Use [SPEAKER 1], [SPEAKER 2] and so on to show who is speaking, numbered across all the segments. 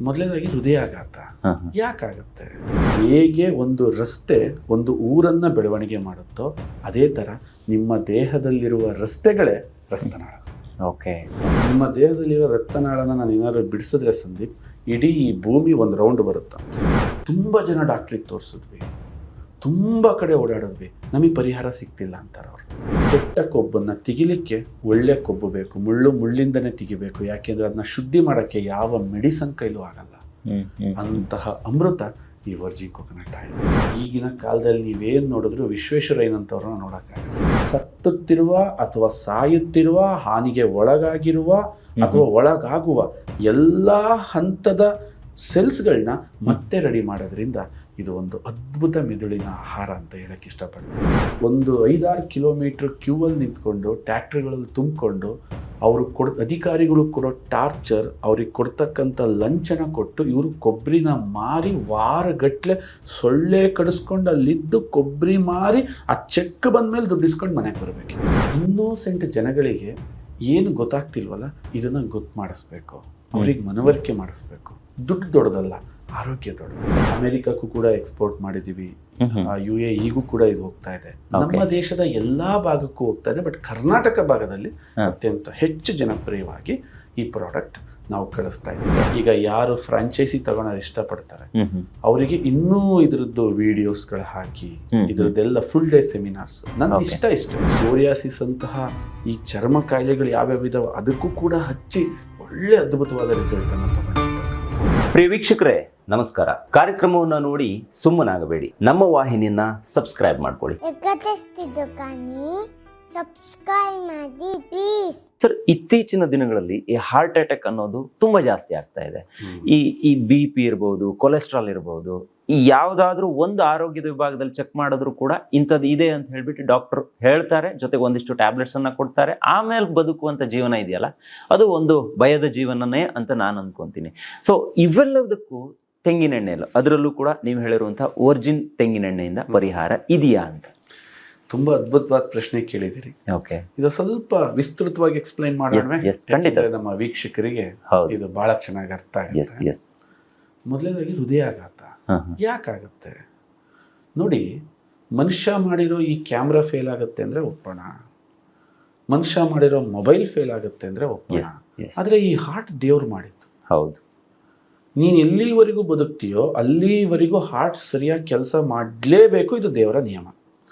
[SPEAKER 1] ಮೊದಲನೇದಾಗಿ ಹೃದಯಾಘಾತ ಯಾಕಾಗುತ್ತೆ? ಹೇಗೆ ಒಂದು ರಸ್ತೆ ಒಂದು ಊರನ್ನ ಬೆಳವಣಿಗೆ ಮಾಡುತ್ತೋ ಅದೇ ತರ ನಿಮ್ಮ ದೇಹದಲ್ಲಿರುವ ರಸ್ತೆಗಳೇ ರಕ್ತನಾಳ.
[SPEAKER 2] ಓಕೆ,
[SPEAKER 1] ನಿಮ್ಮ ದೇಹದಲ್ಲಿರೋ ರಕ್ತನಾಳನ ನಾನು ಏನಾದ್ರು ಬಿಡಿಸಿದ್ರೆ ಸಂದೀಪ್, ಇಡೀ ಈ ಭೂಮಿ ಒಂದು ರೌಂಡ್ ಬರುತ್ತೆ. ತುಂಬ ಜನ ಡಾಕ್ಟ್ರಿಗೆ ತೋರಿಸಿದ್ವಿ, ತುಂಬ ಕಡೆ ಓಡಾಡಿದ್ವಿ, ನಮಗೆ ಪರಿಹಾರ ಸಿಗ್ತಿಲ್ಲ ಅಂತಾರೆ ಅವರು. ಕೆಟ್ಟ ಕೊಬ್ಬನ್ನು ತೆಗಿಲಿಕ್ಕೆ ಒಳ್ಳೆ ಕೊಬ್ಬು ಬೇಕು, ಮುಳ್ಳಿಂದನೇ ತೆಗಿಬೇಕು. ಯಾಕೆಂದ್ರೆ ಅದನ್ನ ಶುದ್ಧಿ ಮಾಡೋಕ್ಕೆ ಯಾವ ಮೆಡಿಸನ್ ಕೈಲೂ ಆಗಲ್ಲ. ಅಂತಹ ಅಮೃತ ಈ ವರ್ಜಿನ್ ಕೊಕೊನಟ್ ಆಯಿಲ್. ಈಗಿನ ಕಾಲದಲ್ಲಿ ನೀವೇನು ನೋಡಿದ್ರು ವಿಶ್ವೇಶ್ವರಯ್ಯನಂತವ್ರನ್ನ ನೋಡೋಕ್ಕಾಗಲ್ಲ. ಸತ್ತುತ್ತಿರುವ ಅಥವಾ ಸಾಯುತ್ತಿರುವ, ಹಾನಿಗೆ ಒಳಗಾಗಿರುವ ಅಥವಾ ಒಳಗಾಗುವ ಎಲ್ಲ ಹಂತದ ಸೆಲ್ಸ್ಗಳನ್ನ ಮತ್ತೆ ರೆಡಿ ಮಾಡೋದ್ರಿಂದ ಇದು ಒಂದು ಅದ್ಭುತ ಮೆದುಳಿನ ಆಹಾರ ಅಂತ ಹೇಳಕ್ಕೆ ಇಷ್ಟಪಡ್ತೀನಿ. ಒಂದು 5-6 ಕಿಲೋಮೀಟರ್ ಕ್ಯೂವಲ್ಲಿ ನಿಂತ್ಕೊಂಡು ಟ್ಯಾಕ್ಟ್ರಿಗಳಲ್ಲಿ ತುಂಬಿಕೊಂಡು ಅವರು ಅಧಿಕಾರಿಗಳು ಕೊಡೋ ಟಾರ್ಚರ್, ಅವ್ರಿಗೆ ಕೊಡ್ತಕ್ಕಂಥ ಲಂಚನ ಕೊಟ್ಟು ಇವರು ಕೊಬ್ಬರಿನ ಮಾರಿ ವಾರಗಟ್ಟಲೆ ಸೊಳ್ಳೆ ಕಡಿಸ್ಕೊಂಡು ಅಲ್ಲಿದ್ದು ಕೊಬ್ಬರಿ ಮಾರಿ ಆ ಚೆಕ್ ಬಂದಮೇಲೆ ದುಡ್ಡಿಸ್ಕೊಂಡು ಮನೆಗೆ ಬರಬೇಕಿತ್ತು. ಇನ್ನೋಸೆಂಟ್ ಜನಗಳಿಗೆ ಏನು ಗೊತ್ತಾಗ್ತಿಲ್ವಲ್ಲ, ಇದನ್ನು ಗೊತ್ತು ಮಾಡಿಸ್ಬೇಕು, ಅವ್ರಿಗೆ ಮನವರಿಕೆ ಮಾಡಿಸ್ಬೇಕು. ದುಡ್ಡು ದೊಡ್ಡದಲ್ಲ, ಆರೋಗ್ಯ ದೊಡ್ಡದು. ಅಮೆರಿಕಕ್ಕೂ ಕೂಡ ಎಕ್ಸ್ಪೋರ್ಟ್ ಮಾಡಿದ್ದೀವಿ, UAEಗೂ ಕೂಡ ಇದು ಹೋಗ್ತಾ ಇದೆ. ನಮ್ಮ ದೇಶದ ಎಲ್ಲಾ ಭಾಗಕ್ಕೂ ಹೋಗ್ತಾ ಇದೆ. ಬಟ್ ಕರ್ನಾಟಕ ಭಾಗದಲ್ಲಿ ಅತ್ಯಂತ ಹೆಚ್ಚು ಜನಪ್ರಿಯವಾಗಿ ಈ ಪ್ರಾಡಕ್ಟ್ ನಾವು ಕಳಿಸ್ತಾ ಇದ್ದೀವಿ. ಈಗ ಯಾರು ಫ್ರಾಂಚೈಸಿ ತಗೊಳೋದು ಇಷ್ಟಪಡ್ತಾರೆ ಅವರಿಗೆ ಇನ್ನೂ ಇದ್ರದ್ದು ವಿಡಿಯೋಸ್ಗಳು ಹಾಕಿ ಇದ್ರದ್ದೆಲ್ಲ ಫುಲ್ ಡೇ ಸೆಮಿನಾರ್ಸ್ ನನ್ಗೆ ಇಷ್ಟ. ಸೋರಿಯಾಸಿಸ್ ಅಂತಹ ಈ ಚರ್ಮ ಕಾಯಿಲೆಗಳು ಯಾವ್ಯಾವ ಇದಾವೆ ಅದಕ್ಕೂ ಕೂಡ ಹಚ್ಚಿ ಒಳ್ಳೆ ಅದ್ಭುತವಾದ ರಿಸಲ್ಟ್ ಅನ್ನು ತಗೊಂಡಿರ್ತಾರೆ.
[SPEAKER 2] ಪ್ರಿಯ ವೀಕ್ಷಕರೇ ನಮಸ್ಕಾರ. ಕಾರ್ಯಕ್ರಮವನ್ನು ನೋಡಿ ಸುಮ್ಮನಾಗಬೇಡಿ, ನಮ್ಮ ವಾಹಿನಿಯನ್ನ ಸಬ್ಸ್ಕ್ರೈಬ್ ಮಾಡ್ಕೊಳ್ಳಿ. ಸರ್, ಇತ್ತೀಚಿನ ದಿನಗಳಲ್ಲಿ ಈ ಹಾರ್ಟ್ ಅಟ್ಯಾಕ್ ಅನ್ನೋದು ತುಂಬಾ ಜಾಸ್ತಿ ಆಗ್ತಾ ಇದೆ. ಈ BP ಇರ್ಬೋದು, ಕೊಲೆಸ್ಟ್ರಾಲ್ ಇರ್ಬೋದು, ಈ ಯಾವ್ದಾದ್ರು ಒಂದು ಆರೋಗ್ಯದ ವಿಭಾಗದಲ್ಲಿ ಚೆಕ್ ಮಾಡಿದ್ರು ಕೂಡ ಇಂಥದ್ದು ಇದೆ ಅಂತ ಹೇಳ್ಬಿಟ್ಟು ಡಾಕ್ಟರ್ ಹೇಳ್ತಾರೆ, ಜೊತೆಗೆ ಒಂದಿಷ್ಟು ಟ್ಯಾಬ್ಲೆಟ್ಸ್ ಅನ್ನ ಕೊಡ್ತಾರೆ. ಆಮೇಲೆ ಬದುಕುವಂತ ಜೀವನ ಇದೆಯಲ್ಲ, ಅದು ಒಂದು ಭಯದ ಜೀವನನೇ ಅಂತ ನಾನು ಅನ್ಕೊಂತೀನಿ. ಸೊ ಇವೆಲ್ಲದಕ್ಕೂ ತೆಂಗಿನೆಣ್ಣೆ, ಅದರಲ್ಲೂ ಕೂಡ ನೀವು ಹೇಳಿರುವಂತಹ ವರ್ಜಿನ್ ತೆಂಗಿನೆಣ್ಣೆಯಿಂದ ಪರಿಹಾರ ಇದೆಯಾ ಅಂತ
[SPEAKER 1] ತುಂಬಾ ಅದ್ಭುತವಾದ ಪ್ರಶ್ನೆ ಕೇಳಿದಿರಿ.
[SPEAKER 2] ಓಕೆ,
[SPEAKER 1] ಇದು ಸ್ವಲ್ಪ ವಿಸ್ತೃತವಾಗಿ ಎಕ್ಸ್ಪ್ಲೈನ್ ಮಾಡೋಣ. ನಮ್ಮ ವೀಕ್ಷಕರಿಗೆ ಇದು ಬಹಳ ಚೆನ್ನಾಗಿ ಅರ್ಥ ಆಗುತ್ತೆ. ಮೊದಲನೇದಾಗಿ ಹೃದಯಾಘಾತ ಯಾಕಾಗುತ್ತೆ ನೋಡಿ. ಮನುಷ್ಯ ಮಾಡಿರೋ ಈ ಕ್ಯಾಮ್ರಾ ಫೇಲ್ ಆಗುತ್ತೆ ಅಂದ್ರೆ ಒಪ್ಪೋಣ, ಮನುಷ್ಯ ಮಾಡಿರೋ ಮೊಬೈಲ್ ಫೇಲ್ ಆಗುತ್ತೆ ಅಂದ್ರೆ ಒಪ್ಪೋಣ. ಆದ್ರೆ ಈ ಹಾರ್ಟ್ ದೇವ್ರು ಮಾಡಿದ್ದು.
[SPEAKER 2] ಹೌದು,
[SPEAKER 1] ನೀನ್ ಎಲ್ಲಿವರೆಗೂ ಬದುಕ್ತೀಯೋ ಅಲ್ಲಿವರೆಗೂ ಹಾರ್ಟ್ ಸರಿಯಾಗಿ ಕೆಲಸ ಮಾಡಲೇಬೇಕು, ಇದು ದೇವರ ನಿಯಮ.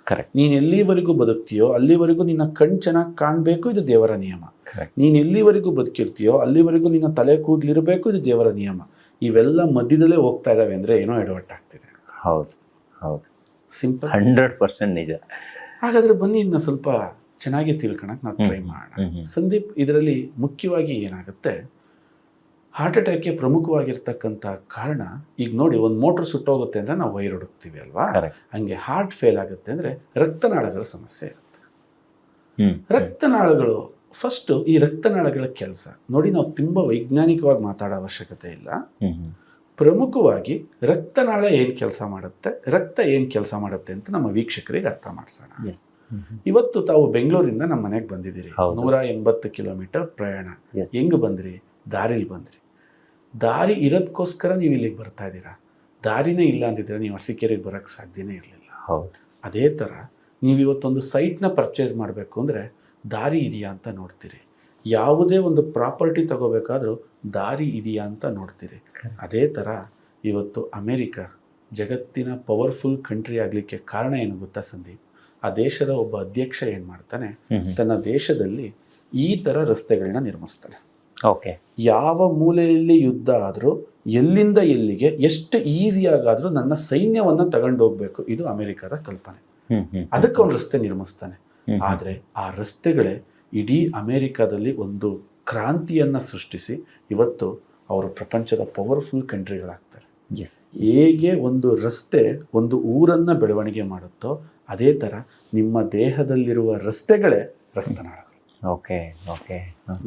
[SPEAKER 2] ಕರೆಕ್ಟ್.
[SPEAKER 1] ನೀನ್ ಎಲ್ಲಿವರೆಗೂ ಬದುಕ್ತೀಯೋ ಅಲ್ಲಿವರೆಗೂ ನಿನ್ನ ಕಣ್ ಚೆನ್ನಾಗಿ ಕಾಣಬೇಕು, ಇದು ದೇವರ ನಿಯಮ. ನೀನ್ ಎಲ್ಲಿವರೆಗೂ ಬದುಕಿರ್ತೀಯೋ ಅಲ್ಲಿವರೆಗೂ ನಿನ್ನ ತಲೆ ಕೂದಲಿರಬೇಕು, ಇದು ದೇವರ ನಿಯಮ. ಇವೆಲ್ಲ ಮಧ್ಯದಲ್ಲೇ ಹೋಗ್ತಾ ಇದಾವೆ ಅಂದ್ರೆ ಏನೋ ಎಡವಟ್ಟಾಗ್ತಿದೆ.
[SPEAKER 2] ಹೌದು ಹೌದು,
[SPEAKER 1] ಸಿಂಪಲ್,
[SPEAKER 2] 100% ನಿಜ.
[SPEAKER 1] ಹಾಗಾದ್ರೆ ಬನ್ನಿ ಇನ್ನ ಸ್ವಲ್ಪ ಚೆನ್ನಾಗಿ ತಿಳ್ಕೊಳಕ್ ನಾವು ಟ್ರೈ ಮಾಡೋಣ. ಸಂದೀಪ್, ಇದರಲ್ಲಿ ಮುಖ್ಯವಾಗಿ ಏನಾಗುತ್ತೆ, ಹಾರ್ಟ್ ಅಟ್ಯಾಕ್ಗೆ ಪ್ರಮುಖವಾಗಿರ್ತಕ್ಕಂಥ ಕಾರಣ, ಈಗ ನೋಡಿ, ಒಂದು ಮೋಟರ್ ಸುಟ್ಟೋಗುತ್ತೆ ಅಂದ್ರೆ ನಾವು ವೈರ್ ಹುಡುಕ್ತೀವಿ ಅಲ್ವಾ, ಹಂಗೆ ಹಾರ್ಟ್ ಫೇಲ್ ಆಗುತ್ತೆ ಅಂದ್ರೆ ರಕ್ತನಾಳಗಳ ಸಮಸ್ಯೆ ಇರುತ್ತೆ. ರಕ್ತನಾಳಗಳು ಫಸ್ಟ್, ಈ ರಕ್ತನಾಳಗಳ ಕೆಲಸ ನೋಡಿ, ನಾವು ತುಂಬಾ ವೈಜ್ಞಾನಿಕವಾಗಿ ಮಾತಾಡೋ ಅವಶ್ಯಕತೆ ಇಲ್ಲ. ಪ್ರಮುಖವಾಗಿ ರಕ್ತನಾಳ ಏನ್ ಕೆಲಸ ಮಾಡುತ್ತೆ, ರಕ್ತ ಏನ್ ಕೆಲಸ ಮಾಡುತ್ತೆ ಅಂತ ನಮ್ಮ ವೀಕ್ಷಕರಿಗೆ ಅರ್ಥ ಮಾಡಿಸೋಣ. ಇವತ್ತು ತಾವು ಬೆಂಗಳೂರಿಂದ ನಮ್ಮ ಮನೆಗೆ ಬಂದಿದ್ದೀರಿ, 180 ಕಿಲೋಮೀಟರ್ ಪ್ರಯಾಣ. ಹೆಂಗ್ ಬಂದ್ರಿ? ದಾರಿಲಿ ಬಂದ್ರಿ. ದಾರಿ ಇರೋದಕ್ಕೋಸ್ಕರ ನೀವು ಇಲ್ಲಿಗೆ ಬರ್ತಾ ಇದ್ದೀರಾ. ದಾರಿನೇ ಇಲ್ಲ ಅಂತಿದ್ರೆ ನೀವು ಅರಸೀಕೆರೆಗೆ ಬರೋಕ್ಕೆ ಸಾಧ್ಯನೇ ಇರಲಿಲ್ಲ.
[SPEAKER 2] ಹೌದು.
[SPEAKER 1] ಅದೇ ಥರ ನೀವು ಇವತ್ತೊಂದು ಸೈಟ್ನ ಪರ್ಚೇಸ್ ಮಾಡಬೇಕು ಅಂದರೆ ದಾರಿ ಇದೆಯಾ ಅಂತ ನೋಡ್ತೀರಿ. ಯಾವುದೇ ಒಂದು ಪ್ರಾಪರ್ಟಿ ತಗೋಬೇಕಾದ್ರೂ ದಾರಿ ಇದೆಯಾ ಅಂತ ನೋಡ್ತೀರಿ. ಅದೇ ಥರ ಇವತ್ತು ಅಮೇರಿಕ ಜಗತ್ತಿನ ಪವರ್ಫುಲ್ ಕಂಟ್ರಿ ಆಗಲಿಕ್ಕೆ ಕಾರಣ ಏನು ಗೊತ್ತಾ ಸಂದೀಪ್? ಆ ದೇಶದ ಒಬ್ಬ ಅಧ್ಯಕ್ಷ ಏನು ಮಾಡ್ತಾನೆ, ತನ್ನ ದೇಶದಲ್ಲಿ ಈ ಥರ ರಸ್ತೆಗಳನ್ನ ನಿರ್ಮಿಸ್ತಾನೆ.
[SPEAKER 2] ಓಕೆ,
[SPEAKER 1] ಯಾವ ಮೂಲೆಯಲ್ಲಿ ಯುದ್ಧ ಆದರೂ ಎಲ್ಲಿಂದ ಎಲ್ಲಿಗೆ ಎಷ್ಟು ಈಸಿಯಾಗಾದ್ರೂ ನನ್ನ ಸೈನ್ಯವನ್ನ ತಗೊಂಡು ಹೋಗ್ಬೇಕು, ಇದು ಅಮೆರಿಕದ ಕಲ್ಪನೆ. ಅದಕ್ಕೆ ಒಂದು ರಸ್ತೆ ನಿರ್ಮಿಸ್ತಾನೆ. ಆದ್ರೆ ಆ ರಸ್ತೆಗಳೇ ಇಡೀ ಅಮೆರಿಕದಲ್ಲಿ ಒಂದು ಕ್ರಾಂತಿಯನ್ನ ಸೃಷ್ಟಿಸಿ ಇವತ್ತು ಅವರು ಪ್ರಪಂಚದ ಪವರ್ಫುಲ್ ಕಂಟ್ರಿಗಳಾಗ್ತಾರೆ. ಹೇಗೆ ಒಂದು ರಸ್ತೆ ಒಂದು ಊರನ್ನ ಬೆಳವಣಿಗೆ ಮಾಡುತ್ತೋ ಅದೇ ತರ ನಿಮ್ಮ ದೇಹದಲ್ಲಿರುವ ರಸ್ತೆಗಳೇ ರಕ್ತನಾಳಗಳು.
[SPEAKER 2] Okay okay,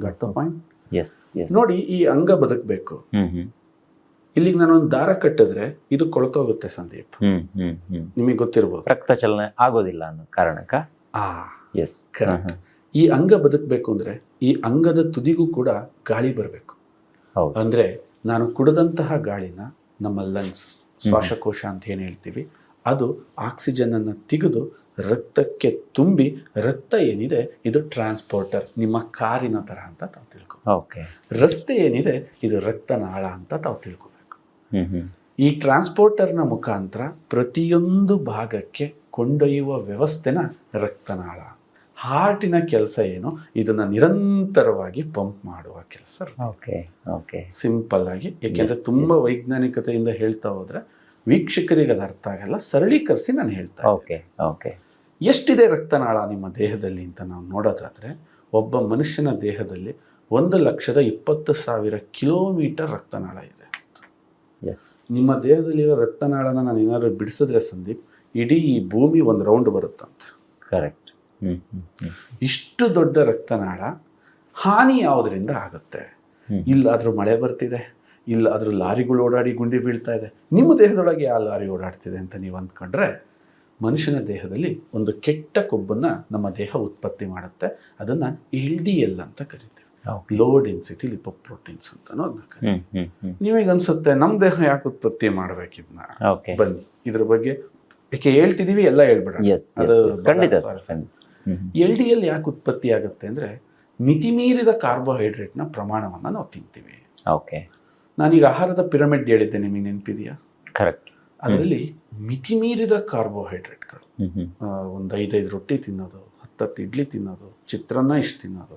[SPEAKER 1] got the point?
[SPEAKER 2] Yes yes.
[SPEAKER 1] ನೋಡಿ, ಈ ಅಂಗ ಬದುಕಬೇಕು. ಇಲ್ಲಿಗೆ ನಾನೊಂದು ದಾರ ಕಟ್ಟಿದ್ರೆ ಇದು ಕೊಳ್ತೋಗುತ್ತೆ ಸಂದೀಪ್, ನಿಮಗೆ ಗೊತ್ತಿರ್ಬೋದು.
[SPEAKER 2] ರಕ್ತ ಚಲನೆ ಆಗೋದಿಲ್ಲ ಅನ್ನೋ ಕಾರಣಕ್ಕ. S,
[SPEAKER 1] correct. ಈ ಅಂಗ ಬದುಕಬೇಕು ಅಂದ್ರೆ ಈ ಅಂಗದ ತುದಿಗೂ ಕೂಡ ಗಾಳಿ ಬರಬೇಕು. ಅಂದ್ರೆ ನಾನು ಕುಡಿದಂತಹ ಗಾಳಿನ ನಮ್ಮ ಲಂಗ್ಸ್ ಶ್ವಾಸಕೋಶ ಅಂತ ಏನು ಹೇಳ್ತೀವಿ ಅದು ಆಕ್ಸಿಜನನ್ನು ತೆಗೆದು ರಕ್ತಕ್ಕೆ ತುಂಬಿ ರಕ್ತ ಏನಿದೆ ಇದು ಟ್ರಾನ್ಸ್ಪೋರ್ಟರ್, ನಿಮ್ಮ ಕಾರಿನ ಥರ ಅಂತ ತಾವು ತಿಳ್ಕೊ.
[SPEAKER 2] ಓಕೆ.
[SPEAKER 1] ರಸ್ತೆ ಏನಿದೆ ಇದು ರಕ್ತನಾಳ ಅಂತ ತಾವು ತಿಳ್ಕೊಬೇಕು. ಈ ಟ್ರಾನ್ಸ್ಪೋರ್ಟರ್ನ ಮುಖಾಂತರ ಪ್ರತಿಯೊಂದು ಭಾಗಕ್ಕೆ ಕೊಂಡೊಯ್ಯುವ ವ್ಯವಸ್ಥೆನ ರಕ್ತನಾಳ. ಹಾರ್ಟಿನ ಕೆಲಸ ಏನು, ಇದನ್ನ ನಿರಂತರವಾಗಿ ಪಂಪ್ ಮಾಡುವ ಕೆಲಸ.
[SPEAKER 2] Okay okay.
[SPEAKER 1] ಸಿಂಪಲ್ ಆಗಿ, ಯಾಕೆಂದ್ರೆ ತುಂಬಾ ವೈಜ್ಞಾನಿಕತೆಯಿಂದ ಹೇಳ್ತಾ ಹೋದ್ರೆ ವೀಕ್ಷಕರಿಗೆ ಅದು ಅರ್ಥ ಆಗಲ್ಲ, ಸರಳೀಕರಿಸಿ ನಾನು ಹೇಳ್ತಾ
[SPEAKER 2] ಓಕೆ ಓಕೆ.
[SPEAKER 1] ಎಷ್ಟಿದೆ ರಕ್ತನಾಳ ನಿಮ್ಮ ದೇಹದಲ್ಲಿ ಅಂತ ನಾವು ನೋಡೋದಾದ್ರೆ ಒಬ್ಬ ಮನುಷ್ಯನ ದೇಹದಲ್ಲಿ 1,20,000 ಕಿಲೋಮೀಟರ್ ರಕ್ತನಾಳ ಇದೆ.
[SPEAKER 2] ಎಸ್. ನಿಮ್ಮ
[SPEAKER 1] ನಿಮ್ಮ ದೇಹದಲ್ಲಿರೋ ರಕ್ತನಾಳನ ನಾನು ಏನಾದ್ರು ಬಿಡಿಸಿದ್ರೆ ಸಂದೀಪ್, ಇಡೀ ಈ ಭೂಮಿ ಒಂದು ರೌಂಡ್ ಬರುತ್ತಂತ.
[SPEAKER 2] ಕರೆಕ್ಟ್.
[SPEAKER 1] ಇಷ್ಟು ದೊಡ್ಡ ರಕ್ತನಾಳ ಹಾನಿ ಯಾವುದರಿಂದ ಆಗುತ್ತೆ? ಇಲ್ಲಾದ್ರೂ ಮಳೆ ಬರ್ತಿದೆ, ಇಲ್ಲಾದ್ರೂ ಲಾರಿಗಳು ಓಡಾಡಿ ಗುಂಡಿ ಬೀಳ್ತಾ ಇದೆ, ನಿಮ್ಮ ದೇಹದೊಳಗೆ ಯಾವ ಲಾರಿ ಓಡಾಡ್ತಿದೆ ಅಂತ ನೀವು ಅಂದ್ಕೊಂಡ್ರೆ, ಮನುಷ್ಯನ ದೇಹದಲ್ಲಿ ಒಂದು ಕೆಟ್ಟ ಕೊಬ್ಬನ್ನ ನಮ್ಮ ದೇಹ ಉತ್ಪತ್ತಿ ಮಾಡುತ್ತೆ. ಅದನ್ನ LDL ಅಂತ ಕರಿತೀವಿ, ಲೋ ಡೆನ್ಸಿಟಿ ಲಿಪೋಪ್ರೋಟೀನ್ಸ್ ಅಂತಾನೂ ಅದನ್ನ ಕರಿತೀವಿ. ನೀವೀಗ ಅನ್ಸುತ್ತೆ ನಮ್ಮ ದೇಹ ಯಾಕೆ ಉತ್ಪತ್ತಿ ಮಾಡ್ಬೇಕಿದ್ನ? ಬನ್ನಿ ಇದ್ರ ಬಗ್ಗೆ ಯಾಕೆ ಹೇಳ್ತಿದೀವಿ ಎಲ್ಲ ಹೇಳ್ಬೇಡ. LDL ಯಾಕೆ ಉತ್ಪತ್ತಿ ಆಗುತ್ತೆ ಅಂದ್ರೆ ಮಿತಿಮೀರಿದ ಕಾರ್ಬೋಹೈಡ್ರೇಟ್ನ ಪ್ರಮಾಣವನ್ನ ನಾವು ತಿಂತೀವಿ.
[SPEAKER 2] ಓಕೆ.
[SPEAKER 1] ನಾನೀಗ ಆಹಾರದ ಪಿರಮಿಡ್ ಹೇಳಿದ್ದೆ, ನಿಮಗೆ ನೆನಪಿದೆಯಾ?
[SPEAKER 2] ಕರೆಕ್ಟ್.
[SPEAKER 1] ಅದರಲ್ಲಿ ಮಿತಿಮೀರಿದ ಕಾರ್ಬೋಹೈಡ್ರೇಟ್ಗಳು, ಒಂದು 5 ರೊಟ್ಟಿ ತಿನ್ನೋದು, 10 ಇಡ್ಲಿ ತಿನ್ನೋದು, ಚಿತ್ರಾನ್ನ ಇಷ್ಟು ತಿನ್ನೋದು,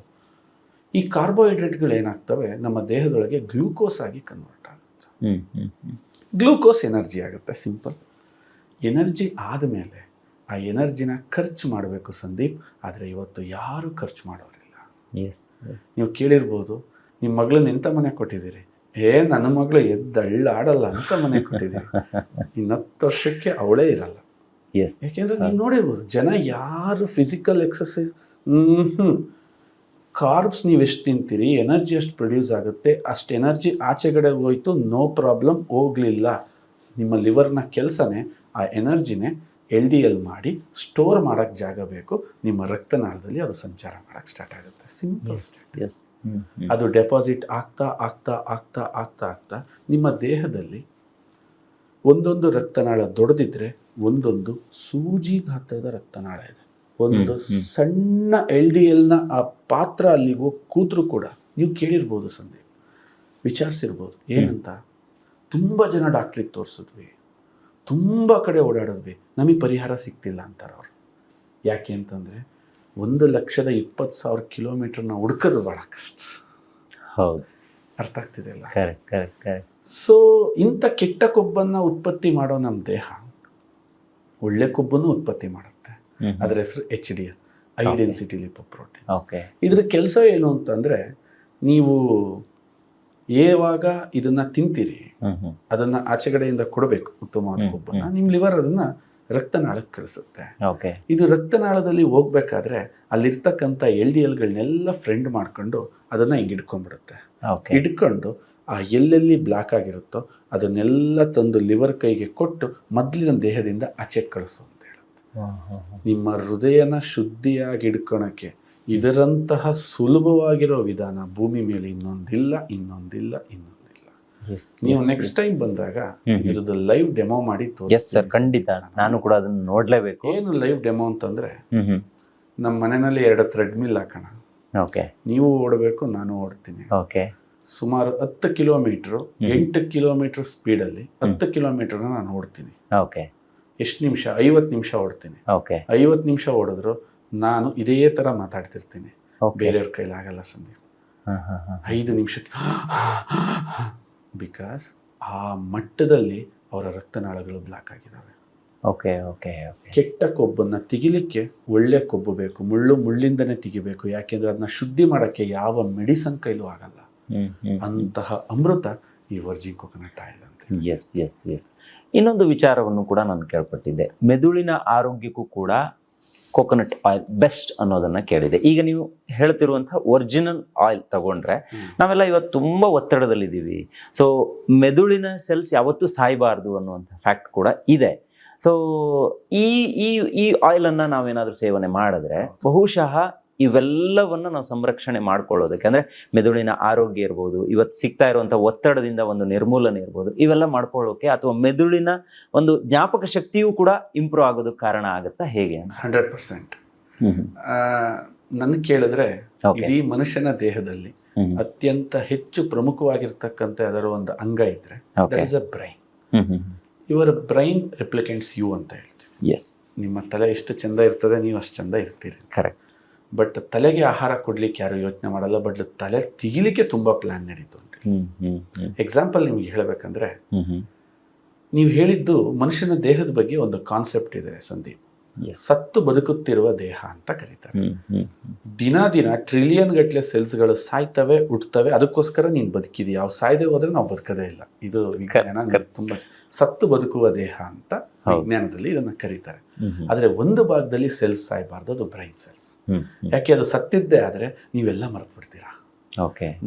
[SPEAKER 1] ಈ ಕಾರ್ಬೋಹೈಡ್ರೇಟ್ಗಳು ಏನಾಗ್ತವೆ ನಮ್ಮ ದೇಹದೊಳಗೆ ಗ್ಲೂಕೋಸ್ ಆಗಿ ಕನ್ವರ್ಟ್ ಆಗುತ್ತೆ. ಗ್ಲೂಕೋಸ್ ಎನರ್ಜಿ ಆಗುತ್ತೆ. ಸಿಂಪಲ್. ಎನರ್ಜಿ ಆದಮೇಲೆ ಆ ಎನರ್ಜಿನ ಖರ್ಚು ಮಾಡಬೇಕು ಸಂದೀಪ್, ಆದರೆ ಇವತ್ತು ಯಾರು ಖರ್ಚು ಮಾಡೋರಿಲ್ಲ. ನೀವು ಕೇಳಿರ್ಬೋದು, ನಿಮ್ಮ ಮಗಳನ್ನ ಎಂಥ ಮನೆ ಕೊಟ್ಟಿದ್ದೀರಿ? ನನ್ನ ಮಗಳು ಎದ್ದಳ್ಳಾಡಲ್ಲ ಅಂತ ಮನೆ ಕೊಟ್ಟಿದ್ದೀರಿ. ಇನ್ನು 10 ವರ್ಷಕ್ಕೆ ಅವಳೇ ಇರಲ್ಲ. ಯಾಕೆಂದ್ರೆ ನೀವು ನೋಡಿರ್ಬೋದು, ಜನ ಯಾರು ಫಿಸಿಕಲ್ ಎಕ್ಸಸೈಸ್, ಕಾರ್ಬ್ಸ್ ನೀವು ಎಷ್ಟು ತಿಂತೀರಿ, ಎನರ್ಜಿ ಎಷ್ಟು ಪ್ರೊಡ್ಯೂಸ್ ಆಗುತ್ತೆ, ಅಷ್ಟು ಎನರ್ಜಿ ಆಚೆಗಡೆ ಹೋಯ್ತು, ನೋ ಪ್ರಾಬ್ಲಮ್, ಹೋಗ್ಲಿಲ್ಲ. ನಿಮ್ಮ ಲಿವರ್ನ ಕೆಲಸನೇ ಆ ಎನರ್ಜಿನೇ LDL ಮಾಡಿ ಸ್ಟೋರ್ ಮಾಡೋಕ್ಕೆ ಜಾಗ ಬೇಕು. ನಿಮ್ಮ ರಕ್ತನಾಳದಲ್ಲಿ ಅದು ಸಂಚಾರ ಮಾಡೋಕ್ಕೆ ಸ್ಟಾರ್ಟ್ ಆಗುತ್ತೆ. ಸಿಂಪಲ್. ಅದು ಡೆಪಾಸಿಟ್ ಆಗ್ತಾ ಆಗ್ತಾ ಆಗ್ತಾ ಆಗ್ತಾ ಆಗ್ತಾ ನಿಮ್ಮ ದೇಹದಲ್ಲಿ ಒಂದೊಂದು ರಕ್ತನಾಳ ದೊಡ್ಡದಿದ್ರೆ ಒಂದೊಂದು ಸೂಜಿ ಗಾತ್ರದ ರಕ್ತನಾಳ ಇದೆ. ಒಂದು ಸಣ್ಣ LDLನ ಆ ಪಾತ್ರ ಅಲ್ಲಿಗೆ ಕೂತ್ರು ಕೂಡ ನೀವು ಕೇಳಿರ್ಬೋದು ಸಂದೀಪ್, ವಿಚಾರಿಸಿರ್ಬೋದು. ಏನಂತ? ತುಂಬ ಜನ ಡಾಕ್ಟ್ರಿಗೆ ತೋರಿಸಿದ್ವಿ, ತುಂಬ ಕಡೆ ಓಡಾಡಿದ್ವಿ, ನಮಗೆ ಪರಿಹಾರ ಸಿಗ್ತಿಲ್ಲ ಅಂತಾರೆ ಅವರು. ಯಾಕೆ ಅಂತಂದರೆ 1,20,000 ಕಿಲೋಮೀಟರ್ನ ಹುಡುಕೋದು ಭಾಳ ಕಷ್ಟ.
[SPEAKER 2] ಹೌದು,
[SPEAKER 1] ಅರ್ಥ ಆಗ್ತಿದೆ ಅಲ್ಲ?
[SPEAKER 2] ಕರೆಕ್ಟ್.
[SPEAKER 1] ಸೊ ಇಂಥ ಕೆಟ್ಟ ಕೊಬ್ಬನ್ನು ಉತ್ಪತ್ತಿ ಮಾಡೋ ನಮ್ಮ ದೇಹ ಒಳ್ಳೆ ಕೊಬ್ಬನ್ನು ಉತ್ಪತ್ತಿ ಮಾಡುತ್ತೆ. ಅದರ ಹೆಸರು HDL, ಹೈ ಡೆನ್ಸಿಟಿ ಲಿಪೋಪ್ರೋಟೀನ್. ಇದ್ರ ಕೆಲಸ ಏನು ಅಂತಂದರೆ, ನೀವು ಯಾವಾಗ ಇದನ್ನ ತಿಂತೀರಿ ಅದನ್ನ ಆಚೆಗಡೆಯಿಂದ ಕೊಡಬೇಕು ಉತ್ತಮವಾದ ಕೊಬ್ಬನ್ನ, ನಿಮ್ಮ ಲಿವರ್ ಅದನ್ನ ರಕ್ತನಾಳಕ್ಕೆ ಕಳಿಸುತ್ತೆ. ಇದು ರಕ್ತನಾಳದಲ್ಲಿ ಹೋಗ್ಬೇಕಾದ್ರೆ ಅಲ್ಲಿರ್ತಕ್ಕಂಥ LDLಗಳನ್ನೆಲ್ಲ ಫ್ರೆಂಡ್ ಮಾಡ್ಕೊಂಡು ಅದನ್ನ ಹಿಂಗೆ ಹಿಡ್ಕೊಂಡ್ಬಿಡುತ್ತೆ. ಹಿಡ್ಕೊಂಡು ಆ ಎಲ್ಲೆಲ್ಲಿ ಬ್ಲಾಕ್ ಆಗಿರುತ್ತೋ ಅದನ್ನೆಲ್ಲ ತಂದು ಲಿವರ್ ಕೈಗೆ ಕೊಟ್ಟು ಮೊದಲಿನ ದೇಹದಿಂದ ಆಚೆ ಕಳಿಸು ಅಂತ ಹೇಳುತ್ತೆ. ನಿಮ್ಮ ಹೃದಯನ ಶುದ್ಧಿಯಾಗಿ ಹಿಡ್ಕೊಳಕ್ಕೆ ಇದರಂತಹ ಸುಲಭವಾಗಿರೋ ವಿಧಾನ ಭೂಮಿ ಮೇಲೆ ಇನ್ನೊಂದಿಲ್ಲ. ನೀವು ನೆಕ್ಸ್ಟ್ ಟೈಮ್ ಬಂದಾಗ ಇದ್ರದ್ದು ಲೈವ್ ಡೆಮೋ ಮಾಡಿ
[SPEAKER 2] ತೋರಿಸಿ. ಖಂಡಿತ, ನಾನು ಕೂಡ ಅದನ್ನ ನೋಡ್ಲೇಬೇಕು.
[SPEAKER 1] ಏನು ಲೈವ್ ಡೆಮೋ ಅಂತಂದ್ರೆ, ನಮ್ಮ ಮನೆಯಲ್ಲಿ 2 ಥ್ರೆಡ್ಮಿಲ್ ಹಾಕೋಣ, ನೀವು ಓಡಬೇಕು, ನಾನು ಓಡ್ತೀನಿ. ಸುಮಾರು 10 ಕಿಲೋಮೀಟರ್ 8 ಕಿಲೋಮೀಟರ್ ಸ್ಪೀಡಲ್ಲಿ 10 ಕಿಲೋಮೀಟರ್ನ ನಾನು ಓಡ್ತೀನಿ. ಎಷ್ಟು ನಿಮಿಷ? 50 ನಿಮಿಷ ಓಡ್ತೀನಿ. 50 ನಿಮಿಷ ಓಡಿದ್ರು ನಾನು ಇದೇ ಥರ ಮಾತಾಡ್ತಿರ್ತೀನಿ. ಬೇರೆಯವ್ರ ಕೈಲಾಗಲ್ಲ ಸಂದೀಪ್. 5 ನಿಮಿಷಕ್ಕೆ ಬಿಕಾಸ್ ಆ ಮಟ್ಟದಲ್ಲಿ ಅವರ ರಕ್ತನಾಳಗಳು ಬ್ಲಾಕ್ ಆಗಿದ್ದಾವೆ. ಕೆಟ್ಟ ಕೊಬ್ಬನ್ನು ತೆಗಿಲಿಕ್ಕೆ ಒಳ್ಳೆ ಕೊಬ್ಬು ಬೇಕು, ಮುಳ್ಳಿಂದನೇ ತೆಗಿಬೇಕು. ಯಾಕೆಂದ್ರೆ ಅದನ್ನ ಶುದ್ಧಿ ಮಾಡೋಕ್ಕೆ ಯಾವ ಮೆಡಿಸನ್ ಕೈಲೂ ಆಗಲ್ಲ. ಅಂತಹ ಅಮೃತ ಈ ವರ್ಜಿನ್ ಕೊಕೊನಟ್ ಆಯಿಲ್ ಅಂತ.
[SPEAKER 2] ಇನ್ನೊಂದು ವಿಚಾರವನ್ನು ಕೂಡ ನಾನು ಕೇಳ್ಪಟ್ಟಿದ್ದೆ, ಮೆದುಳಿನ ಆರೋಗ್ಯಕ್ಕೂ ಕೂಡ ಕೋಕೋನಟ್ ಆಯಿಲ್ ಬೆಸ್ಟ್ ಅನ್ನೋದನ್ನ ಕೇಳಿದೆ. ಈಗ ನೀವು ಹೇಳ್ತಿರುವಂತಹ ಒರಿಜಿನಲ್ ಆಯಿಲ್ ತಗೊಂಡ್ರೆ, ನಾವೆಲ್ಲ ಇವತ್ತು ತುಂಬಾ ಒತ್ತಡದಲ್ಲಿದ್ದೀವಿ. ಸೊ ಮೆದುಳಿನ ಸೆಲ್ಸ್ ಯಾವತ್ತೂ ಸಾಯಬಾರ್ದು ಅನ್ನುವಂಥ ಫ್ಯಾಕ್ಟ್ ಕೂಡ ಇದೆ. ಸೊ ಈ ಆಯಿಲ್ ಅನ್ನ ನಾವೇನಾದ್ರೂ ಸೇವನೆ ಮಾಡಿದ್ರೆ ಬಹುಶಃ ಇವೆಲ್ಲವನ್ನ ನಾವು ಸಂರಕ್ಷಣೆ ಮಾಡ್ಕೊಳ್ಳೋದಕ್ಕೆ, ಅಂದ್ರೆ ಮೆದುಳಿನ ಆರೋಗ್ಯ ಇರ್ಬೋದು, ಇವತ್ತು ಸಿಗ್ತಾ ಇರುವಂತಹ ಒತ್ತಡದಿಂದ ಒಂದು ನಿರ್ಮೂಲನೆ ಇರ್ಬೋದು, ಇವೆಲ್ಲ ಮಾಡ್ಕೊಳ್ಳೋಕೆ ಅಥವಾ ಮೆದುಳಿನ ಒಂದು ಜ್ಞಾಪಕ ಶಕ್ತಿಯೂ ಕೂಡ ಇಂಪ್ರೂವ್ ಆಗೋದಕ್ಕೆ ಕಾರಣ ಆಗುತ್ತಾ ಹೇಗೆ?
[SPEAKER 1] 100%. ನನ್ ಕೇಳಿದ್ರೆ ಇಡೀ ಮನುಷ್ಯನ ದೇಹದಲ್ಲಿ ಅತ್ಯಂತ ಹೆಚ್ಚು ಪ್ರಮುಖವಾಗಿರ್ತಕ್ಕಂಥ ಅದರ ಒಂದು ಅಂಗ ಇದ್ರೆ that is a brain. Your brain replicates you ಅಂತ ಹೇಳ್ತೀವಿ.
[SPEAKER 2] ಎಸ್,
[SPEAKER 1] ನಿಮ್ಮ ತಲೆ ಎಷ್ಟು ಚಂದ ಇರ್ತದೆ, ನೀವು ಅಷ್ಟು ಚಂದ ಇರ್ತೀರಿ.
[SPEAKER 2] ಕರೆಕ್ಟ್.
[SPEAKER 1] ಬಟ್ ತಲೆಗೆ ಆಹಾರ ಕೊಡ್ಲಿಕ್ಕೆ ಯಾರು ಯೋಚನೆ ಮಾಡಲ್ಲ, ಬಟ್ ತಲೆ ತೆಗಿಲಿಕ್ಕೆ ತುಂಬಾ ಪ್ಲಾನ್ ನಡೀತು ಅಂತ. ಎಕ್ಸಾಂಪಲ್ ನಿಮ್ಗೆ ಹೇಳ್ಬೇಕಂದ್ರೆ, ನೀವು ಹೇಳಿದ್ದು ಮನುಷ್ಯನ ದೇಹದ ಬಗ್ಗೆ ಒಂದು ಕಾನ್ಸೆಪ್ಟ್ ಇದೆ ಸಂದೀಪ್. ಸತ್ತು ಬದುಕುತ್ತಿರುವ ದೇಹ ಅಂತ ಕರೀತಾರೆ. ದಿನ ಟ್ರಿಲಿಯನ್ ಗಟ್ಟಲೆ ಸೆಲ್ಸ್ಗಳು ಸಾಯ್ತವೆ, ಹುಟ್ಟುತ್ತವೆ, ಅದಕ್ಕೋಸ್ಕರ ನೀನ್ ಬದುಕಿದೀಯ. ಅವು ಸಾಯ್ದೆ ಹೋದ್ರೆ ನಾವು ಬದುಕದೇ ಇಲ್ಲ. ಇದು ವಿಜ್ಞಾನ ತುಂಬಾ ಸತ್ತು ಬದುಕುವ ದೇಹ ಅಂತ ವಿಜ್ಞಾನದಲ್ಲಿ ಇದನ್ನ ಕರೀತಾರೆ. ಆದ್ರೆ ಒಂದು ಭಾಗದಲ್ಲಿ ಸೆಲ್ಸ್ ಸಾಯ್ಬಾರ್ದು, ಅದು ಬ್ರೈನ್ ಸೆಲ್ಸ್. ಯಾಕೆ? ಅದು ಸತ್ತಿದ್ದೇ ಆದ್ರೆ ನೀವೆಲ್ಲ ಮರೆತು ಬಿಡ್ತೀರಾ.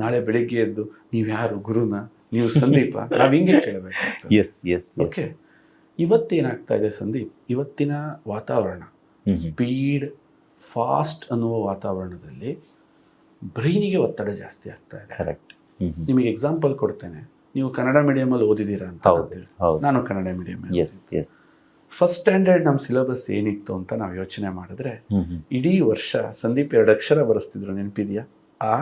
[SPEAKER 1] ನಾಳೆ ಬೆಳಿಗ್ಗೆ ಎದ್ದು ನೀವ್ ಯಾರು, ಗುರುನ, ನೀವು ಸಂದೀಪ, ನಾವ್ ಹಿಂಗೆ ಕೇಳಬೇಕು. ಓಕೆ, ಇವತ್ತೇನಾಗ್ತಾ ಇದೆ ಸಂದೀಪ್, ಇವತ್ತಿನ ವಾತಾವರಣ ಸ್ಪೀಡ್ ಫಾಸ್ಟ್ ಅನ್ನುವ ವಾತಾವರಣದಲ್ಲಿ ಬ್ರೈನಿಗೆ ಒತ್ತಡ ಜಾಸ್ತಿ ಆಗ್ತಾ ಇದೆ. ನಿಮಗೆ ಎಕ್ಸಾಂಪಲ್ ಕೊಡ್ತೇನೆ. ನೀವು ಕನ್ನಡ ಮೀಡಿಯಮಲ್ಲಿ ಓದಿದ್ದೀರಾ ಅಂತ. ನಾನು ಕನ್ನಡ ಮೀಡಿಯಂ. ಫಸ್ಟ್ ಸ್ಟ್ಯಾಂಡರ್ಡ್ ನಮ್ಮ ಸಿಲೆಬಸ್ ಏನಿತ್ತು ಅಂತ ನಾವು ಯೋಚನೆ ಮಾಡಿದ್ರೆ, ಇಡೀ ವರ್ಷ ಸಂದೀಪ್ 2 ಅಕ್ಷರ ಬರೆಸ್ತಿದ್ರು, ನೆನಪಿದೆಯಾ? ಆ